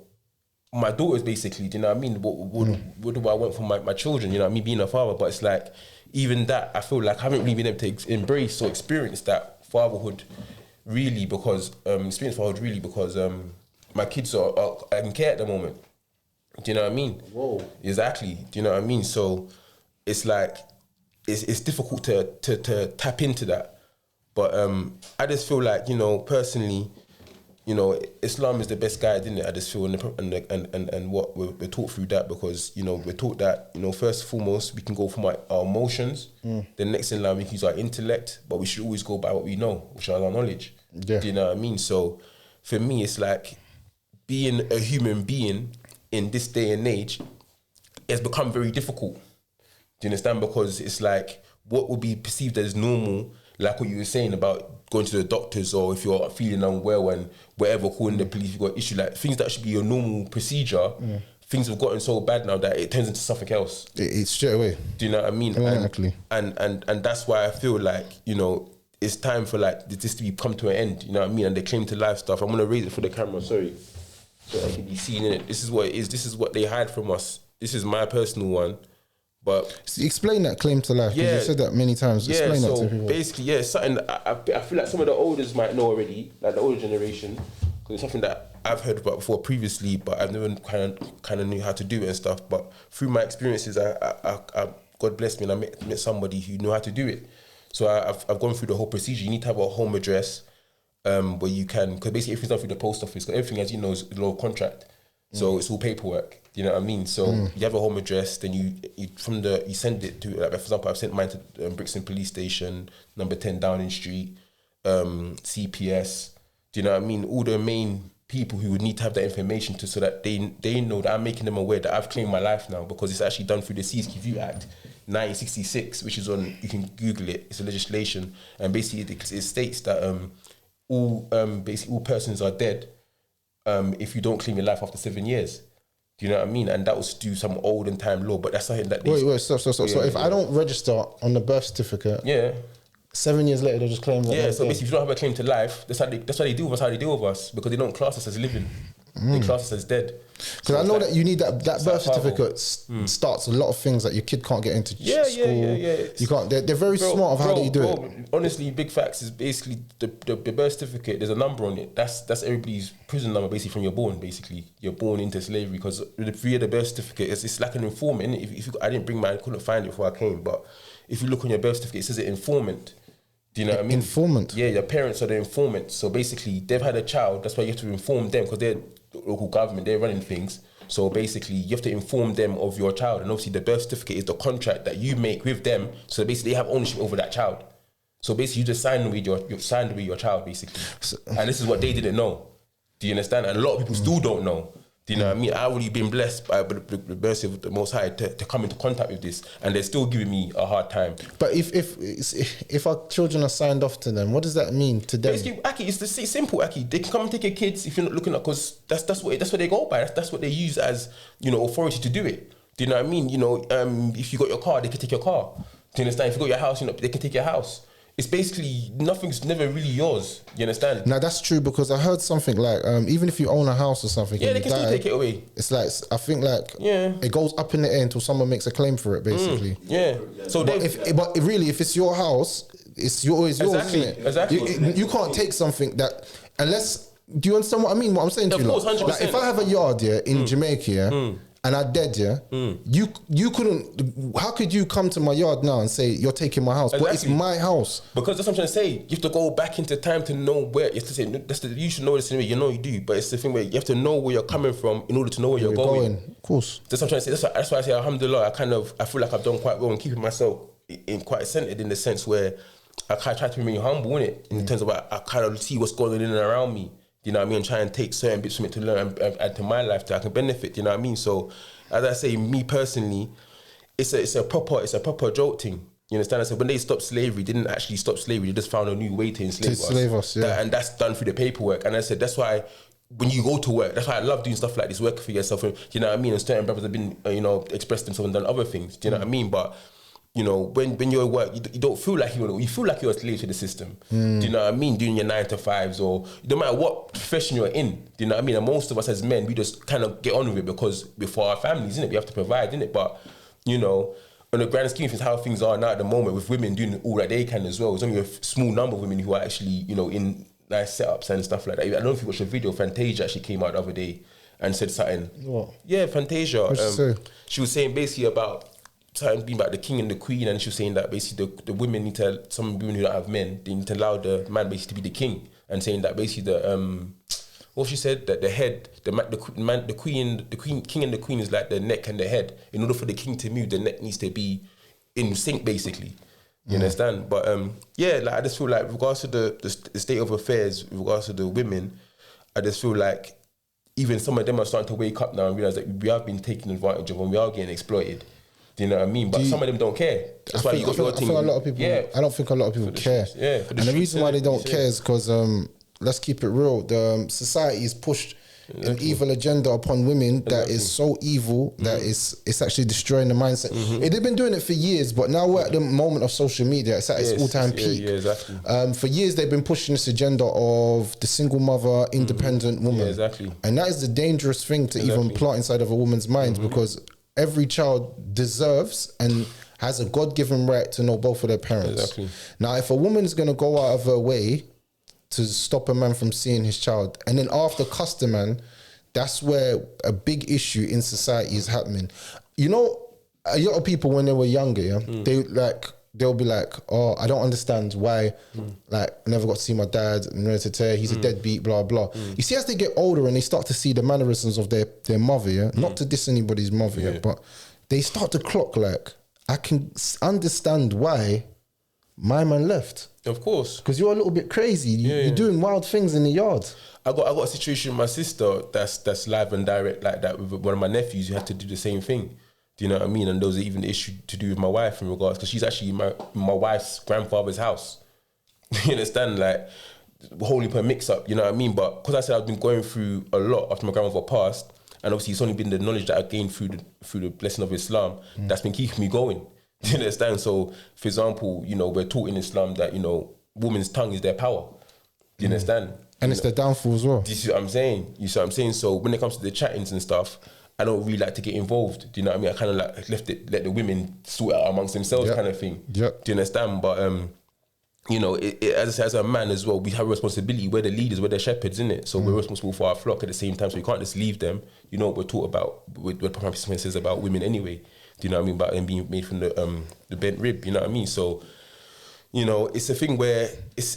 S2: my daughters, basically. Do you know what I mean? What do I want for my children? You know, me being a father, but it's like even that, I feel like I haven't really been able to embrace or experience that fatherhood really because my kids are in care at the moment. Do you know what I mean?
S1: Whoa.
S2: Exactly. Do you know what I mean? So it's like it's difficult to tap into that. But I just feel like, you know, personally, you know, Islam is the best guide, isn't it? I just feel, and what we're taught through that, because, you know, we're taught that, you know, first and foremost, we can go from our emotions. The next in line, we can use our intellect, but we should always go by what we know, which is our knowledge.
S1: Yeah.
S2: Do you know what I mean? So for me, it's like being a human being in this day and age has become very difficult. Do you understand? Because it's like what would be perceived as normal, like what you were saying about going to the doctors, or if you're feeling unwell and whatever, calling the police, you've got an issue, like things that should be a normal procedure, things have gotten so bad now that it turns into something else.
S1: It's straight away.
S2: Do you know what I mean?
S1: Exactly.
S2: And that's why I feel like, you know, it's time for like this to come to an end, you know what I mean? And the claim to life stuff, I'm gonna raise it for the camera, sorry, so I can be seen in it. This is what it is, this is what they hide from us. This is my personal one. But
S1: explain that claim to life. Yeah, you said that many times. Explain that to people.
S2: Basically, yeah, it's something that I feel like some of the elders might know already, like the older generation, because it's something that I've heard about before previously, but I've never kind of knew how to do it and stuff. But through my experiences, I God bless me, and I met somebody who knew how to do it. So I've gone through the whole procedure. You need to have a home address where you can, because basically everything's done through the post office. Because everything, as you know, is a law contract, so it's all paperwork. You know what I mean? So you have a home address, then you send it to, like, for example, I've sent mine to Brixton Police Station, number 10 Downing Street, CPS. Do you know what I mean? All the main people who would need to have that information so that they know that I'm making them aware that I've claimed my life now, because it's actually done through the CSQ Act 1966, which is on, you can Google it, it's a legislation, and basically it states that all persons are dead if you don't claim your life after 7 years. Do you know what I mean? And that was due some olden time law, but that's something that
S1: stop. So if I don't register on the birth certificate, 7 years later they just claim that.
S2: So basically, if you don't have a claim to life, that's why they deal with us, how they deal with us, because they don't class us as living. They class us as dead.
S1: Because I know that you need that birth certificate starts a lot of things that your kid can't get into school. Yeah. You can't. They're very smart of how they do it.
S2: Honestly, big facts is basically the birth certificate. There's a number on it. That's everybody's prison number, basically, from you're born. Basically, you're born into slavery, because via the birth certificate, it's like an informant. I didn't bring mine, couldn't find it before I came. But if you look on your birth certificate, it says informant. Do you know what I mean? Informant. Yeah, your parents are the informant. So basically, they've had a child. That's why you have to inform them, because they're local government, they're running things. So basically, you have to inform them of your child, and obviously the birth certificate is the contract that you make with them. So basically, they have ownership over that child. So basically, you just signed with your child, basically. And this is what they didn't know. Do you understand? And a lot of people still don't know. Do you know what I mean? I've already been blessed by the mercy of the Most High to come into contact with this, and they're still giving me a hard time.
S1: But if our children are signed off to them, what does that mean to them?
S2: Basically, Aki, it's simple, Aki. They can come and take your kids if you're not looking at, because that's what they go by. That's what they use as, you know, authority to do it. Do you know what I mean? You know, if you got your car, they can take your car. Do you understand? If you got your house, you know, they can take your house. It's basically, nothing's never really yours. You understand?
S1: Now that's true, because I heard something like even if you own a house or something,
S2: they can still take it away.
S1: It's like, I think like it goes up in the air until someone makes a claim for it, basically.
S2: So
S1: but if it's your house, it's yours, isn't it?
S2: Exactly.
S1: You can't take something that, unless, do you understand what I mean? What I'm saying to you?
S2: Of course, 100%.
S1: Like, if I have a yard in Jamaica, and I dead, you couldn't. How could you come to my yard now and say you're taking my house? But it's my house.
S2: Because that's what I'm trying to say. You have to go back into time to know where. You have to say you should know this anyway. You know you do, but it's the thing where you have to know where you're coming from in order to know where you're going. Of
S1: course.
S2: That's what I'm trying to say. That's why I say alhamdulillah. I feel like I've done quite well in keeping myself in quite centered, in the sense where I kind of try to remain humble in it, in terms of I kind of see what's going on in and around me. You know what I mean? And try and take certain bits from it to learn and add to my life that I can benefit. You know what I mean? So, as I say, me personally, it's a proper jolt thing. You understand? I said when they stopped slavery, they didn't actually stop slavery. They just found a new way to enslave us. And that's done through the paperwork. And I said that's why when you go to work, that's why I love doing stuff like this, working for yourself. And, you know what I mean? And certain brothers have been, expressed themselves and done other things. Do you know what I mean? But you know, when you're at work, you don't feel like you feel like you're a slave to the system. Do you know what I mean? Doing your 9 to 5s, or no matter what profession you're in. Do you know what I mean? And most of us as men, we just kind of get on with it because we're for our families, innit? We have to provide, innit? But, you know, on the grand scheme of things, how things are now at the moment with women doing all that they can as well. There's only a small number of women who are actually, you know, in nice setups and stuff like that. I don't know if you watched a video. Fantasia actually came out the other day and said something.
S1: What?
S2: Yeah, Fantasia.
S1: What'd she say?
S2: She was saying basically about something being about the king and the queen, and she was saying that basically the women need to, some women who don't have men, they need to allow the man basically to be the king, and saying that basically the what she said, that the head, the king and the queen is like the neck and the head. In order for the king to move, the neck needs to be in sync, basically. You understand? But yeah, like I just feel like, with regards to the state of affairs, with regards to the women, I just feel like even some of them are starting to wake up now and realize that we have been taken advantage of and we are getting exploited. Do you know what I mean? But some of them don't care. That's why you got your thing.
S1: I don't think a lot of people care. And the reason why they don't care is because, let's keep it real, the society is pushed an evil agenda upon women that is so evil that it's actually destroying the mindset. They've been doing it for years, but now we're at the moment of social media. It's at its all-time peak.
S2: Yeah, exactly.
S1: For years, they've been pushing this agenda of the single mother, independent woman.
S2: Yeah, exactly.
S1: And that is the dangerous thing to even plant inside of a woman's mind, because every child deserves and has a God-given right to know both of their parents.
S2: Exactly.
S1: Now, if a woman's going to go out of her way to stop a man from seeing his child, and then after cuss man, that's where a big issue in society is happening. You know, a lot of people when they were younger, they'll be like, oh, I don't understand why, like, I never got to see my dad, he's a deadbeat, blah, blah. You see, as they get older and they start to see the mannerisms of their mother, not to diss anybody's mother, but they start to clock, like, I can understand why my man left.
S2: Of course.
S1: Because you're a little bit crazy. You're doing wild things in the yard.
S2: I got a situation with my sister that's live and direct like that with one of my nephews who had to do the same thing. Do you know what I mean? And there was even an issue to do with my wife in regards, because she's actually my wife's grandfather's house. You understand? Like, wholly per mix up, you know what I mean? But because I said I've been going through a lot after my grandmother passed, and obviously it's only been the knowledge that I gained through the blessing of Islam that's been keeping me going. You understand? So, for example, you know, we're taught in Islam that, you know, woman's tongue is their power. Do you understand?
S1: And it's their downfall as well.
S2: Do you see what I'm saying? You see what I'm saying? So when it comes to the chattings and stuff, I don't really like to get involved. Do you know what I mean? I kind of like let the women sort it out amongst themselves, kind of thing. Do you understand? But you know, as a man as well, we have a responsibility. We're the leaders, we're the shepherds, innit? So we're responsible for our flock at the same time. So we can't just leave them. You know what we're taught about, what Prophet says about women anyway. Do you know what I mean? About them being made from the bent rib. You know what I mean? So, you know, it's a thing where it's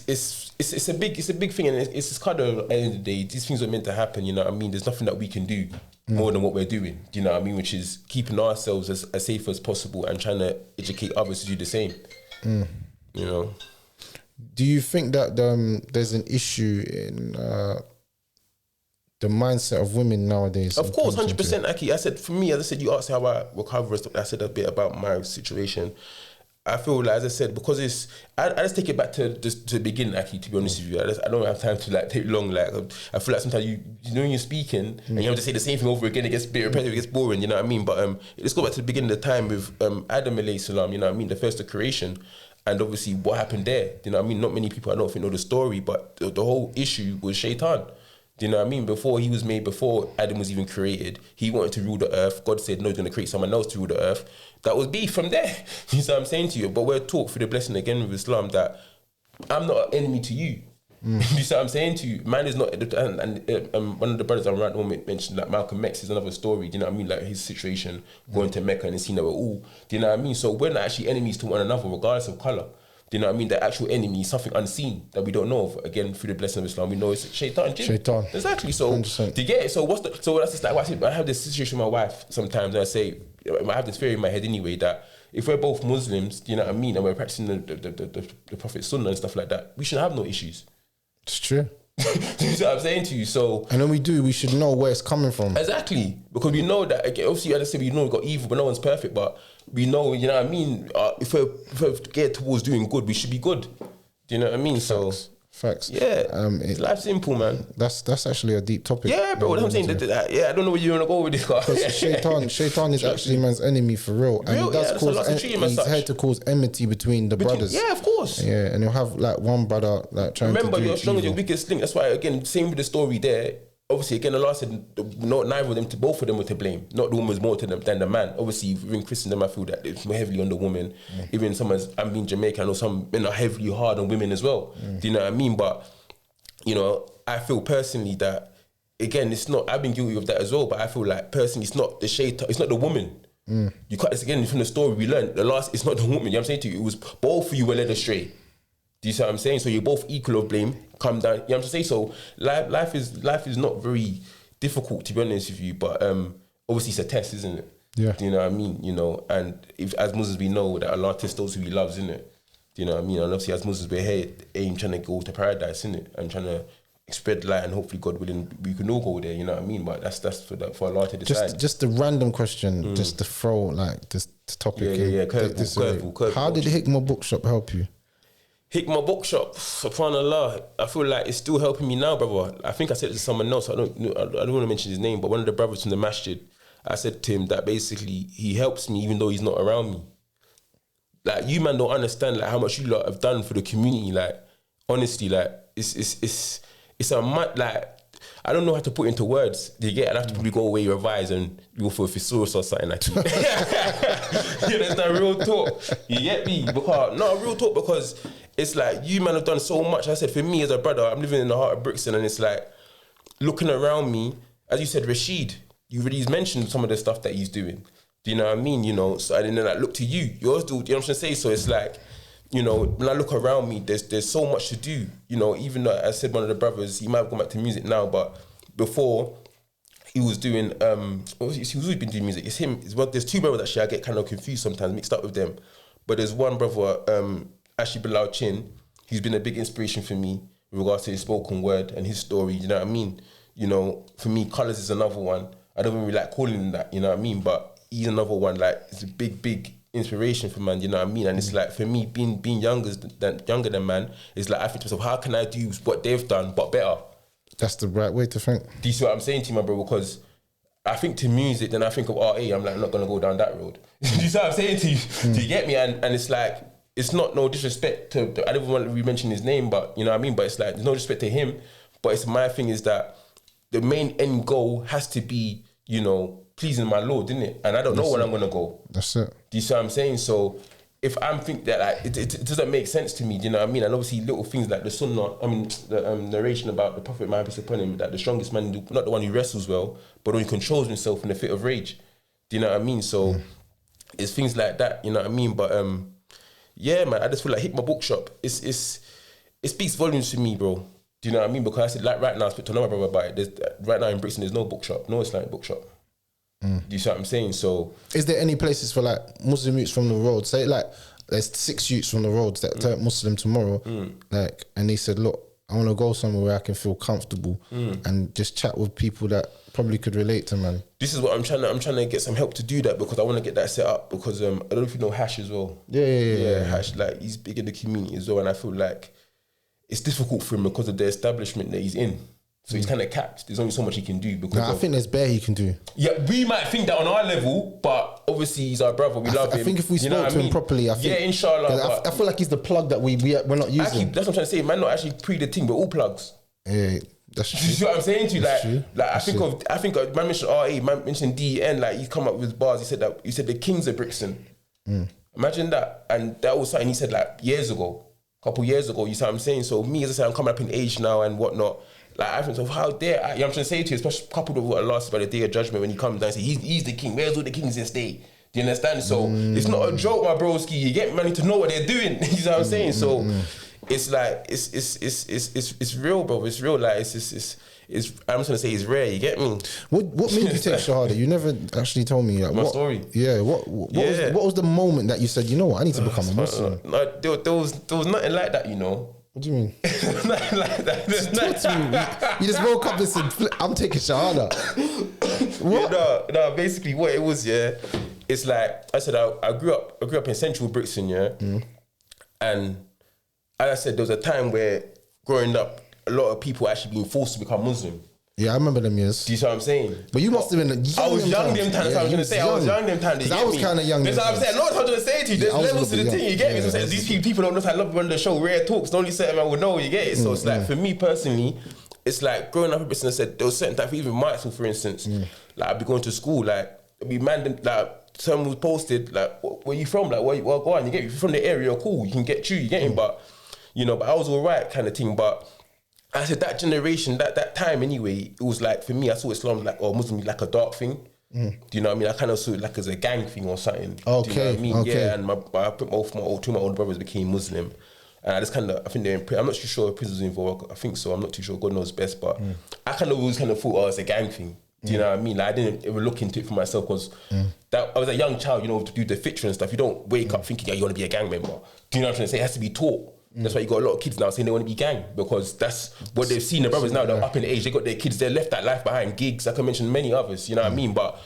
S2: a big thing, and it's just kind of, at the end of the day, these things are meant to happen. You know what I mean? There's nothing that we can do more than what we're doing. Do you know what I mean? Which is keeping ourselves as safe as possible and trying to educate others to do the same. You know.
S1: Do you think that there's an issue in the mindset of women nowadays?
S2: Of course, 100%, Aki. I said, for me, as I said, you asked how I recover. I said a bit about my situation. I feel like, as I said, because I just take it back to the beginning, Aki, to be honest with you. I don't have time to like take long. Like, I feel like sometimes you know when you're speaking and you have to say the same thing over again, it gets a bit repetitive, it gets boring, you know what I mean? But let's go back to the beginning of the time with Adam alayhi salam, you know what I mean, the first of creation, and obviously what happened there, you know what I mean? Not many people, I don't think, know the story, but the whole issue was shaitan. Do you know what I mean? Before he was made, before Adam was even created, he wanted to rule the earth. God said, no, he's going to create someone else to rule the earth. That was beef from there. You see what I'm saying to you? But we're taught through the blessing again with Islam that I'm not an enemy to you. You see what I'm saying to you? Man is not, and one of the brothers I'm right now mentioned, like Malcolm X is another story. Do you know what I mean? Like his situation going to Mecca and seeing that we're all, do you know what I mean? So we're not actually enemies to one another, regardless of colour. Do you know what I mean? The actual enemy is something unseen that we don't know of. Again, through the blessing of Islam, we know it's shaitan.
S1: Shaitan.
S2: Exactly. So
S1: 100%.
S2: do you get it? So that's just like what I said. I have this situation with my wife sometimes, and I say, I have this theory in my head anyway, that if we're both Muslims, do you know what I mean, and we're practicing the Prophet's Sunnah and stuff like that, we shouldn't have no issues.
S1: It's true.
S2: Do you see what I'm saying to you? So,
S1: and when we do, we should know where it's coming from.
S2: Exactly, because we know that, obviously, as I said, we know we've got evil, but no one's perfect. But we know, you know what I mean. If we're geared towards doing good, we should be good. Do you know what I mean? So
S1: Facts.
S2: Yeah, life's simple, man.
S1: That's actually a deep topic.
S2: Yeah, bro. What I'm saying, I don't know where you want to go with this.
S1: Because Shaitan is actually man's enemy for real, and he does he's here to cause enmity between the brothers.
S2: Yeah, of course.
S1: Yeah, and you'll have like one brother like trying.
S2: Remember,
S1: to do
S2: you're strong as
S1: evil.
S2: your weakest link. That's why, again, same with the story there. Obviously, again, Allah said neither of them, both of them were to blame. Not the woman was more to them than the man. Obviously, within Christendom, I feel that it's more heavily on the woman. Even I'm being Jamaican, I know some men are heavily hard on women as well. Do you know what I mean? But, you know, I feel personally that, again, it's not, I've been guilty of that as well, but I feel like personally, it's not the shaitan, it's not the woman. You can't, it's again, from the story we learned, it's not the woman. You know what I'm saying to you? It was both of you were led astray. Do you see what I'm saying? So you're both equal of blame. Come down. You know what I'm saying? So life is not very difficult, to be honest with you. But obviously it's a test, isn't it?
S1: Yeah.
S2: Do you know what I mean? You know, and if as Muslims we know that Allah tests those who He loves, isn't it? Do you know what I mean? And obviously as Muslims we're here aim trying to go to paradise, isn't it? And trying to spread light, and hopefully God willing we can all go there. You know what I mean? But that's for Allah to decide.
S1: Just a random question, just to throw like this topic.
S2: Yeah. Curveball.
S1: How did Hikmah Bookshop help you?
S2: Hikmah Bookshop, subhanAllah, I feel like it's still helping me now, brother. I think I said it to someone else, I don't want to mention his name, but one of the brothers from the masjid, I said to him that basically he helps me even though he's not around me. Like, you man don't understand like how much you lot have done for the community. Like, honestly, like it's a like, I don't know how to put it into words. Do you get? I'd have to probably go away, revise, and go for a thesaurus or something like that. Yeah, that's not real talk. You get me? Real talk, because it's like, you man have done so much. I said, for me as a brother, I'm living in the heart of Brixton, and it's like, looking around me, as you said, Rashid, he's mentioned some of the stuff that he's doing. Do you know what I mean? You know, so I didn't like look to you. You're still, you know what I'm saying? So it's like, you know, when I look around me, there's so much to do. You know, even though I said one of the brothers, he might have gone back to music now, but before he was doing, he's always been doing music. It's him. There's two brothers actually. I get kind of confused sometimes, mixed up with them. But there's one brother, Ashley Bilal Chin. He's been a big inspiration for me with regards to his spoken word and his story. You know what I mean? You know, for me, Colours is another one. I don't really like calling him that. You know what I mean? But he's another one. Like, it's a big inspiration for man, you know what I mean? And it's like, for me, being younger than man, it's like, I think to myself, how can I do what they've done but better?
S1: That's the right way to think.
S2: Do you see what I'm saying to you, my bro? Because I think to music, then I think of RA, I'm like, I'm not gonna go down that road. Do you see what I'm saying to you? Do you get me? And it's like, it's not no disrespect to, I don't even want to re-mention his name, but you know what I mean? But it's like, there's no respect to him, but it's my thing is that the main end goal has to be, you know, pleasing my Lord, isn't it? And I don't know where I'm gonna go.
S1: That's it.
S2: Do you see what I'm saying? So if I'm think that like it doesn't make sense to me, do you know what I mean? And obviously little things like the sunnah, the narration about the Prophet Muhammad peace upon him, that the strongest man, not the one who wrestles well, but the one who controls himself in a fit of rage. Do you know what I mean? So it's things like that, you know what I mean? But yeah, man, I just feel like Hikmah Bookshop, it speaks volumes to me, bro. Do you know what I mean? Because I said, like right now, I spoke to another brother about it. Right now in Brixton, there's no bookshop, no Islamic bookshop. Do you see what I'm saying? So, is
S1: there any places for like Muslim youths from the road? Say like there's 6 youths from the roads that turn Muslim tomorrow, like, and they said, look, I want to go somewhere where I can feel comfortable and just chat with people that probably could relate to, man.
S2: This is what I'm trying to get some help to do that, because I want to get that set up, because I don't know if you know Hash as well. Yeah. Hash, like, he's big in the community as well, and I feel like it's difficult for him because of the establishment that he's in. So he's kind of capped. There's only so much he can do. Because
S1: I think there's bare he can do.
S2: Yeah, we might think that on our level, but obviously he's our brother. We love him.
S1: I think if we spoke to him properly, I think,
S2: yeah, inshallah.
S1: I feel like he's the plug that we're not using.
S2: That's what I'm trying to say. Man, not actually pre the thing, we're all plugs.
S1: Yeah, that's true.
S2: You see what I'm saying to you? I think man mentioned RA, man mentioned DEN. Like, he come up with bars. He said the kings of Brixton. Imagine that, and that was something he said like couple years ago. You see what I'm saying? So me, as I say, I'm coming up in age now and whatnot. Like, I think, so how dare I, you know what I'm trying to say to you, especially coupled with what Allah says about the day of judgment, when he comes down and says, he's the king, where's all the kings in stay? Do you understand? So it's not a joke, my broski. You get money to know what they're doing. You know what I'm saying? So it's like, it's real, bro. It's real. Like, I'm just gonna say it's rare. You get me?
S1: What made you take Shahada? You never actually told me. Like,
S2: my story.
S1: Yeah. What was the moment that you said, you know what, I need to become a Muslim?
S2: No, there was nothing like that, you know.
S1: What do you mean?
S2: Nothing like that.
S1: Talk to me. You just woke up and said, I'm taking Shahada. What?
S2: Yeah, no, basically what it was, yeah, it's like, I said, I grew up in central Brixton, yeah, and as I said, there was a time where growing up, a lot of people actually being forced to become Muslim.
S1: Yeah, I remember them years.
S2: Do you see what I'm saying?
S1: But you must have been young.
S2: I was young them times. I was gonna say I was young them times.
S1: Because I was kind of young.
S2: That's what I'm saying. No, I'm trying to say to you. There's levels to the thing. You get me? So these people don't know. I love when the show Rare Talks. The only certain man will know. You get it? So it's like for me personally, it's like growing up a bit. And I said there was certain type of even Martin, for instance. Like I'd be going to school. Like we man like someone was posted like where you from? Like where go on? You get me? If you're from the area, cool. You can get you. You get me? But you know, but I was alright kind of thing. But I said that generation, that time anyway, it was like, for me, I saw Islam like, or Muslim like a dark thing. Do you know what I mean? I kind of saw it like as a gang thing or something.
S3: Okay.
S2: Do you know what I mean?
S3: Okay.
S2: Yeah, and two of my older brothers became Muslim. And I just kind of, I think they're in prison. I'm not too sure if prison's involved. I think so. I'm not too sure. God knows best. But I kind of always kind of thought, it's a gang thing. Do you know what I mean? Like, I didn't ever look into it for myself because I was a young child, you know, to do the fitr and stuff. You don't wake up thinking, yeah, you want to be a gang member. Do you know what I'm trying to say? It has to be taught. That's why you got a lot of kids now saying they want to be gang because that's what they've seen. The brothers now, they're up in age, they got their kids, they left that life behind, gigs, like I mentioned many others, you know what I mean? But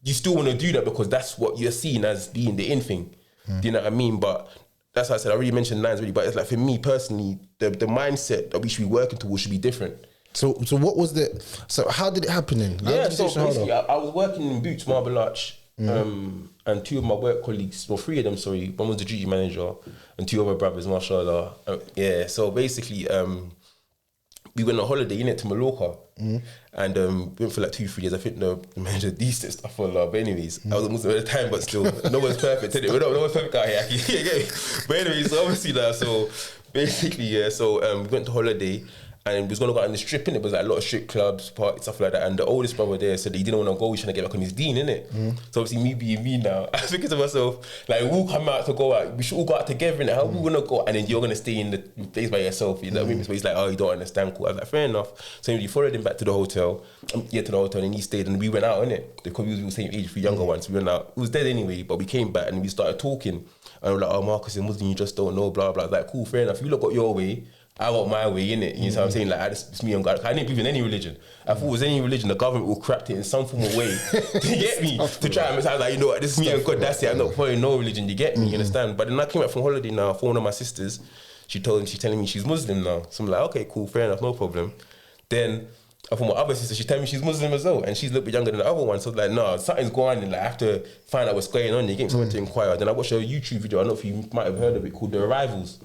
S2: you still want to do that because that's what you're seen as being the in thing. Do you know what I mean? But that's why I said, I already mentioned lines really, but it's like for me personally, the mindset that we should be working towards should be different.
S1: So what was so how did it happen then?
S2: So basically I was working in Boots, Marble Arch, and two of my work colleagues, well, three of them, sorry, one was the duty manager and two other brothers, mashallah. So basically, we went on holiday, to Mallorca, and went for like 2-3 days. I think the manager decent stuff for love. But anyways, I was a Muslim at the time, but still, no one's perfect, is it? No one's perfect out here. But anyways, so obviously that, so basically, we went to holiday. And we was gonna go out in the strip, innit? It was like a lot of strip clubs, parties, stuff like that. And the oldest brother there said that he didn't want to go, he's trying to get back on his deen, innit? So obviously me being me now, I was thinking to myself, like we'll come out to go out, we should all go out together, innit? How we gonna go? And then you're gonna stay in the place by yourself, you know what I mean? So he's like, oh, you don't understand, cool. I was like, fair enough. So we followed him back to the hotel, and he stayed and we went out, innit? Because we was the same age for younger ones, we went out. It was dead anyway, but we came back and we started talking. And we're like, oh, Marcus is Muslim, you just don't know, blah, blah. I was like, cool, fair enough. You look got your way, I got my way, innit? You know what I'm saying? Like, it's me and God. I didn't believe in any religion. I thought it was any religion, the government will crack it in some form of way to get me, to try and make it like, you know what, this is me and God, that's it. I'm not following no religion, you get me, you understand? But then I came back from holiday now for one of my sisters. She's telling me she's Muslim now. So I'm like, okay, cool, fair enough, no problem. Then from my other sister, she's telling me she's Muslim as well, and she's a little bit younger than the other one. So I was like, no, something's going on, and like, I have to find out what's going on. You get me someone to inquire. Then I watched a YouTube video, I don't know if you might have heard of it, called The Arrivals.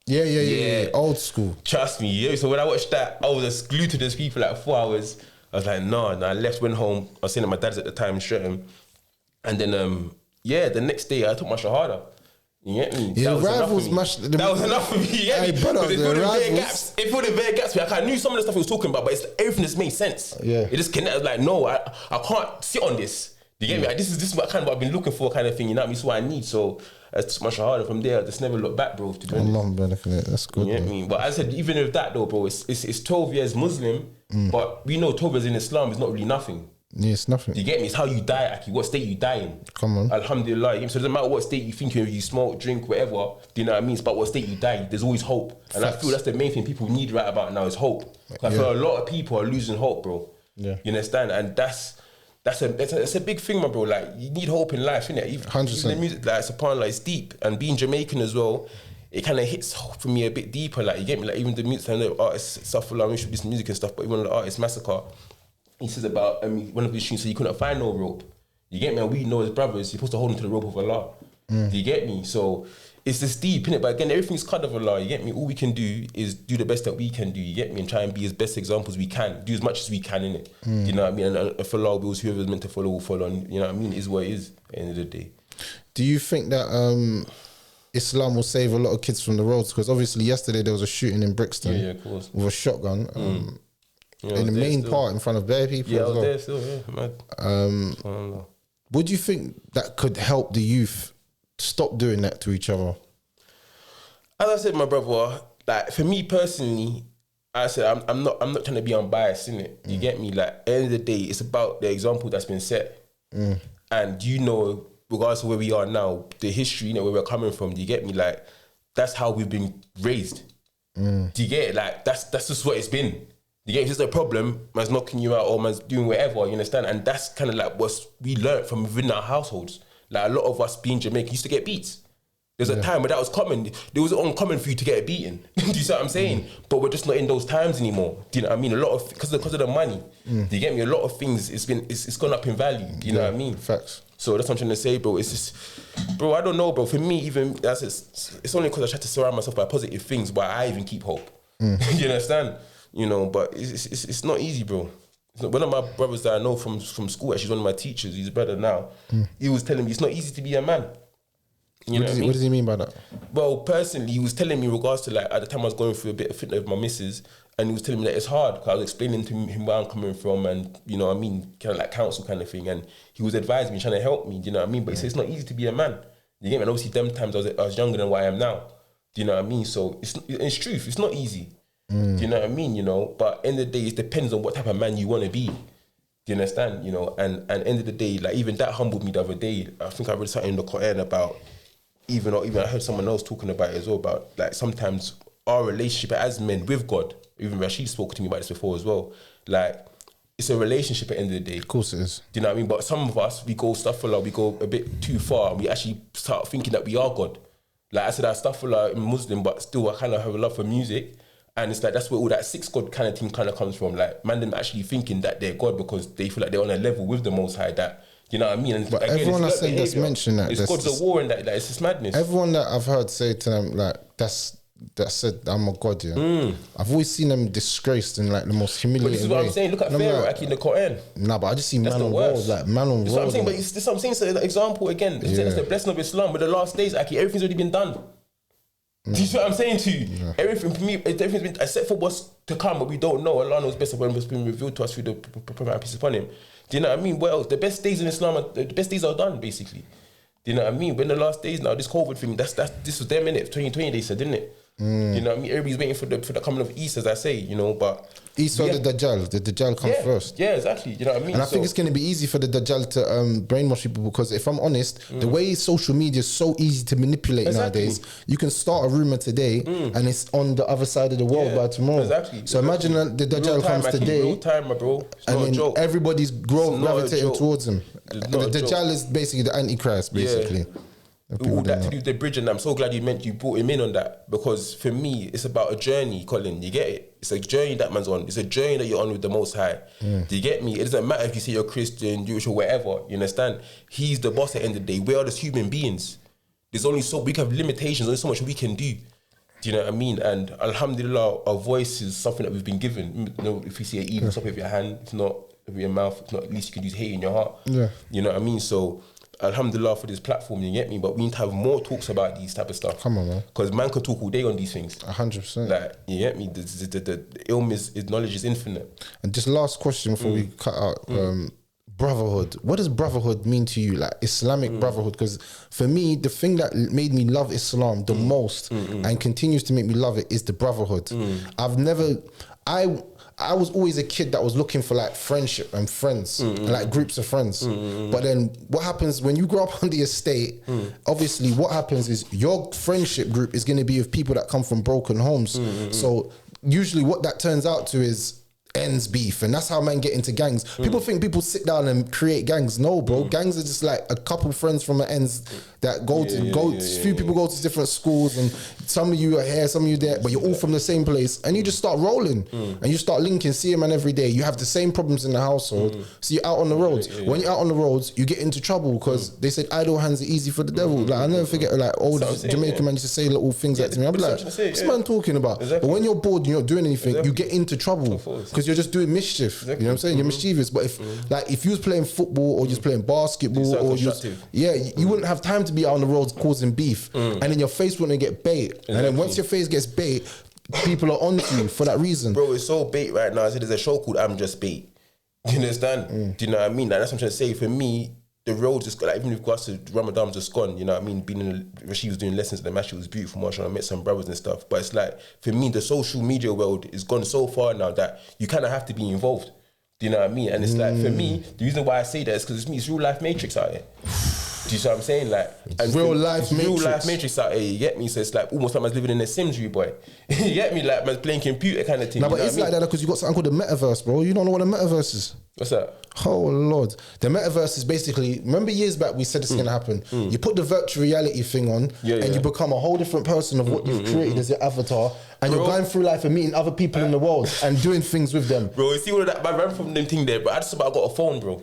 S1: Yeah. Old school.
S2: Trust me, yeah. So when I watched that, I was just glued to those people like 4 hours. I was like, no. And I left, went home. I was staying at my dad's at the time in Streatham. And then, the next day I took my Shahada. You get me?
S1: Yeah,
S2: that was enough for me. You get me? Because it filled in bare gaps. Like, I knew some of the stuff he was talking about, but everything just made sense.
S1: Yeah.
S2: It just connected. Like, no, I can't sit on this. You get me? Like, this is what kind of what I've been looking for, kind of thing. You know what I mean? It's what I need. So I took my Shahada. From there, I just never looked back, bro. To be honest.
S1: That's good.
S2: You get me? But as I said, even with that though, bro, it's 12 years Muslim, but we know 12 years in Islam is not really nothing.
S1: Yeah, it's nothing.
S2: You get me? It's how you die, Aki. What state you die in.
S1: Come on.
S2: Alhamdulillah. So it doesn't matter what state you think you smoke, drink, whatever. Do you know what I mean? It's about what state you die. There's always hope. And I feel that's the main thing people need right about now is hope. I feel a lot of people are losing hope, bro.
S1: Yeah.
S2: You understand? And that's a big thing, my bro. Like, you need hope in life, innit?
S1: 100%.
S2: Even the music, like, subhanAllah, it's deep. And being Jamaican as well, it kind of hits for me a bit deeper. Like, you get me? Like, even the music, I know artists suffer, like, we should do some music and stuff, but even the artist Massacre, he says about one of his tunes, so he couldn't find no rope. You get me? And we know as brothers, you're supposed to hold him to the rope of Allah. Do you get me? So it's just deep, innit? But again, everything's cut of Allah. You get me? All we can do is do the best that we can do. You get me? And try and be as best examples we can. Do as much as we can, innit? You know what I mean? And for Allah wills, whoever's meant to follow will follow. And you know what I mean? It is what it is at the end of the day.
S1: Do you think that Islam will save a lot of kids from the roads? Because obviously yesterday there was a shooting in Brixton
S2: of course.
S1: with a shotgun. In the main part in front of bare people.
S2: Yeah, I was there still, mad.
S1: Would you think that could help the youth stop doing that to each other?
S2: As I said, my brother, like for me personally, I said I'm not trying to be unbiased, innit? You get me? Like at the end of the day, it's about the example that's been set. And you know, regardless of where we are now, the history, you know, where we're coming from, do you get me? Like that's how we've been raised. Do you get it? Like that's just what it's been. You get it? If there's a problem, man's knocking you out or man's doing whatever, you understand? And that's kind of like what we learned from within our households. Like a lot of us being Jamaican used to get beats. There's a time where that was common. It was uncommon for you to get a beating. Do you see what I'm saying? But we're just not in those times anymore. Do you know what I mean? A lot of because of the money. Do you get me? A lot of things it's gone up in value. Do you know what I mean?
S1: Facts.
S2: So that's what I'm trying to say, bro. It's just, bro. I don't know, bro. For me, even it's only because I try to surround myself by positive things, why I even keep hope. You understand? You know, but it's not easy, bro. One of my brothers that I know from school, actually, one of my teachers, he's a brother now. He was telling me it's not easy to be a man. You know what I mean?
S1: What does he mean by that?
S2: Well, personally, he was telling me in regards to, like, at the time I was going through a bit of fitness with my missus, and he was telling me that it's hard because I was explaining to him where I'm coming from, and you know what I mean, kind of like counsel kind of thing, and he was advising me, trying to help me. Do you know what I mean? But he said it's not easy to be a man. You get me? And obviously, them times I was younger than what I am now. Do you know what I mean? So it's truth. It's not easy. Do you know what I mean? You know, but end of the day, it depends on what type of man you want to be. Do you understand? You know, and end of the day, like even that humbled me the other day. I think I read something in the Quran about. Even I heard someone else talking about it as well, about like sometimes our relationship as men with God, even Rashid spoke to me about this before as well, like it's a relationship at the end of the day.
S1: Of course it is.
S2: Do you know what I mean? But some of us, we go a bit too far, and we actually start thinking that we are God. Like I said, I astaghfirullah, I'm Muslim, but still I kind of have a love for music. And it's like, that's where all that six God kind of thing kind of comes from. Like man, them actually thinking that they're God because they feel like they're on a level with the Most High that, you know what I mean? And
S1: but
S2: again,
S1: everyone I said that's mentioned that.
S2: It's God's a war and that, like, it's just madness.
S1: Everyone that I've heard say to them, like, that said, I'm a God, yeah. I've always seen them disgraced in like the most humiliating way.
S2: This is what I'm saying. Look at Pharaoh, like, in the Quran.
S1: Nah, but I just see man on road, like man on road.
S2: That's what I'm saying, but it's what I'm saying. So, the example again, it's the blessing of Islam. With the last days, Aki, everything's already been done. Do you see what I'm saying to you? Yeah. Everything for me, everything's been, except for what's to come, but we don't know. Allah knows best of when it's been revealed to us through the Prophet and peace upon him. Do you know what I mean? Well, the best days in Islam, the best days are done, basically. Do you know what I mean? When the last days now, this COVID thing, this was their minute, 2020 they said, didn't it? Do you know what I mean? Everybody's waiting for the coming of Isa, as I say, you know, but... Isa
S1: or the Dajjal come first.
S2: Yeah, exactly. You know what I mean?
S1: And I think it's going to be easy for the Dajjal to brainwash people because if I'm honest, the way social media is so easy to manipulate nowadays, you can start a rumor today and it's on the other side of the world by tomorrow.
S2: Exactly.
S1: So imagine that the Dajjal comes today,
S2: real time, my bro.
S1: And then everybody's gravitating towards him. The Dajjal is basically the Antichrist, basically.
S2: All that to do with the bridge, and I'm so glad you brought him in on that, because for me it's about a journey, Colin. You get it? It's a journey that man's on. It's a journey that you're on with the Most High. Do you get me? It doesn't matter if you say you're Christian, Jewish, or whatever. You understand? He's the boss at the end of the day. We are just human beings. There's only we can have limitations. Only so much we can do. Do you know what I mean? And alhamdulillah, our voice is something that we've been given. You know, if you see an evil, stop it with your hand. If not with your mouth. If not, at least you can use hate in your heart. Yeah. You know what I mean? So. Alhamdulillah for this platform, you get me? But we need to have more talks about these type of stuff.
S1: Come on, man.
S2: Because man can talk all day on these things.
S1: 100%.
S2: Like, you get me? The ilm is knowledge is infinite.
S1: And just last question before we cut out. Brotherhood. What does brotherhood mean to you? Like Islamic brotherhood? Because for me, the thing that made me love Islam the most and continues to make me love it is the brotherhood. I was always a kid that was looking for like friendship and friends, and like groups of friends. But then what happens when you grow up on the estate, obviously what happens is your friendship group is going to be with people that come from broken homes. So usually what that turns out to is ends beef, and that's how men get into gangs. People think people sit down and create gangs. No, bro. Gangs are just like a couple friends from the ends that few people go to different schools, and some of you are here, some of you there, but you're all from the same place, and you just start rolling and you start linking, see a man every day. You have the same problems in the household, so you're out on the roads. When you're out on the roads, you get into trouble because they said idle hands are easy for the devil. Like I never forget, like old Jamaican man used to say little things like to me. I'm like, what's man talking about? But when you're bored and you're not doing anything, you get into trouble because you're just doing mischief. You know what I'm saying? You're mischievous. But if you was playing football or just playing basketball or you wouldn't have time to be out on the roads causing beef, and then your face wouldn't get bait. And then once your face gets bait, people are onto you for that reason. Bro,
S2: it's so bait right now. I said there's a show called I'm Just Bait. Do you understand? Do you know what I mean? Like, that's what I'm trying to say. For me, the road just like, even if regards to Ramadan just gone, you know what I mean? When she was doing lessons at the match, it was beautiful, Marshall. I met some brothers and stuff. But it's like, for me, the social media world is gone so far now that you kind of have to be involved. Do you know what I mean? And it's like, for me, the reason why I say that is because it's real life matrix out here. Do you see what I'm saying? Like, and
S1: Real life
S2: it's real
S1: matrix.
S2: life matrix out here. You get me? So it's like almost like man's living in a Sims, boy. You get me? Like man's playing computer kind of thing.
S1: No,
S2: you
S1: but
S2: know
S1: it's
S2: what I
S1: like
S2: mean?
S1: that because you got something called the metaverse, bro. You don't know what a metaverse is.
S2: What's that?
S1: Oh Lord, the metaverse is basically. Remember years back we said this is gonna happen. You put the virtual reality thing on, and you become a whole different person of what you've created as your avatar, and you're going through life and meeting other people in the world and doing things with them.
S2: Bro, you see all of that? I ran from them thing there, but I just about got a phone, bro.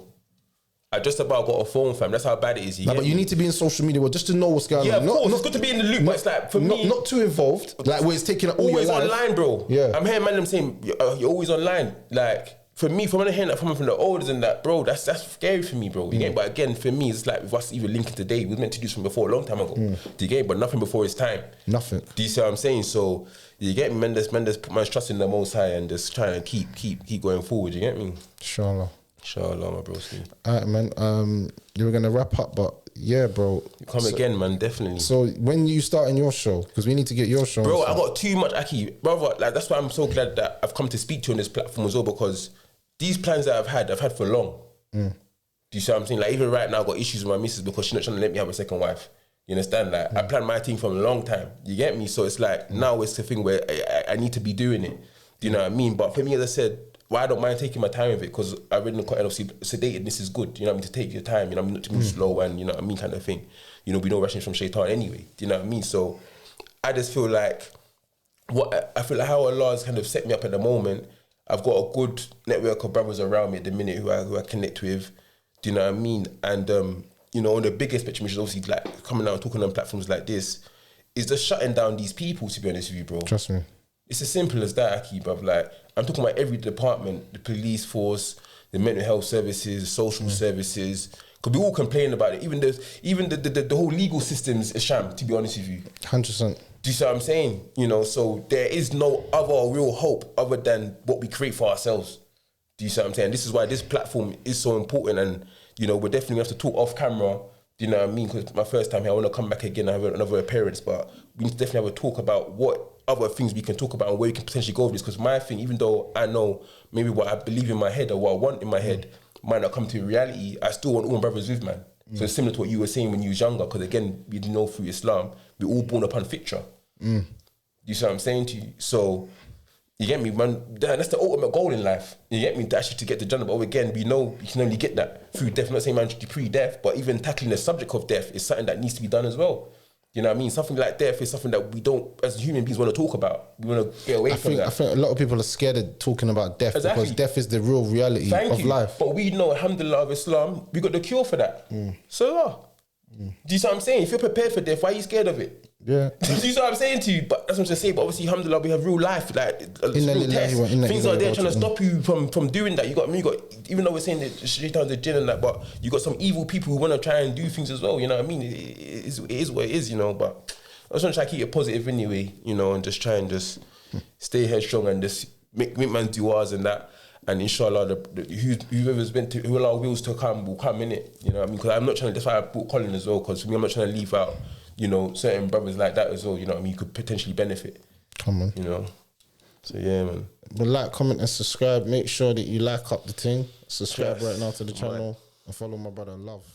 S2: I just about got a phone, fam. That's how bad it is.
S1: Nah, but you need to be in social media well, just to know what's going
S2: Yeah,
S1: on.
S2: of course. It's good to be in the loop, but it's like for me,
S1: not too involved. Like where it's taking up all your
S2: always
S1: life.
S2: online, bro.
S1: Yeah.
S2: I'm hearing man them saying you're always online. Like for me, from when I hear that from the elders and that, bro, that's scary for me, bro. You get? But again, for me, it's like with us even linking today, we were meant to do this from before a long time ago. Do you get? But nothing before it's time.
S1: Nothing.
S2: Do you see what I'm saying? So you get me, man. Just put man's trust in the Most High and just trying to keep going forward. You get me?
S1: Inshallah.
S2: Inshallah, my bro.
S1: Alright, man. You were gonna wrap up, but yeah, bro.
S2: Come again, man. Definitely.
S1: So when you starting your show, because we need to get your show,
S2: bro. I got too much, Aki, brother. Like that's why I'm so glad that I've come to speak to you on this platform as well, because these plans that I've had for long. Do you see what I'm saying? Like even right now, I've got issues with my missus because she's not trying to let me have a second wife. You understand? Like I planned my thing from a long time. You get me? So it's like now it's the thing where I need to be doing it. Do you know what I mean? But for me, as I said, well, I don't mind taking my time with it because I've been quite obviously sedated. This is good. You know what I mean? To take your time. You know what I mean? Not to move slow and you know what I mean, kind of thing. You know, we know rushing from shaitan anyway. Do you know what I mean? So I just feel like I feel like how Allah has kind of set me up at the moment. I've got a good network of brothers around me at the minute who I connect with. Do you know what I mean? And you know, on the biggest spectrum, which is obviously like coming out and talking on platforms like this, is just shutting down these people. To be honest with you, bro.
S1: Trust me.
S2: It's as simple as that, Aki, bruv. Like, I'm talking about every department, the police force, the mental health services, social services, because we all complain about it. Even the whole legal system's a sham, to be honest with you.
S1: 100%.
S2: Do you see what I'm saying? You know, so there is no other real hope other than what we create for ourselves. Do you see what I'm saying? This is why this platform is so important, and, you know, we're definitely going to have to talk off camera. Do you know what I mean? Because my first time here, I want to come back again and have another appearance, but we need to definitely have a talk about what other things we can talk about and where we can potentially go with this. Because my thing, even though I know maybe what I believe in my head or what I want in my head might not come to reality, I still want all my brothers with, man. So it's similar to what you were saying when you was younger, because again, we know through Islam, we're all born upon fitra. You see what I'm saying to you? So, you get me, man? That's the ultimate goal in life. You get me? Actually to get to Jannah. But again, we know you can only get that through death. I'm not saying man should be pre-death, but even tackling the subject of death is something that needs to be done as well. You know what I mean? Something like death is something that we don't, as human beings, want to talk about. We want to get away from that.
S1: I think a lot of people are scared of talking about death because death is the real reality of life.
S2: But we know, alhamdulillah, of Islam, we got the cure for that. So, do you see what I'm saying? If you're prepared for death, why are you scared of it?
S1: Yeah.
S2: Do you see what I'm saying to you? But that's what I'm saying. But obviously, alhamdulillah, we have real life. Like, real tests. Things are there trying to stop you from doing that. You got, even though we're saying that shaitan's the jinn and that, but you got some evil people who want to try and do things as well. You know what I mean? It is what it is, you know. But I just want to try to keep it positive anyway, you know, and just try and just stay headstrong and just make man do ours and that. And inshallah, whoever's been to, who allow wills to come will come in it. You know what I mean? Because I'm not trying to, that's why I brought Colin as well, because for me, I'm not trying to leave out, you know, certain brothers like that as well, you know what I mean? You could potentially benefit.
S1: Come on.
S2: You know? So yeah, man.
S1: But like, comment and subscribe. Make sure that you like up the thing. Subscribe right now to the channel and follow my brother. Love.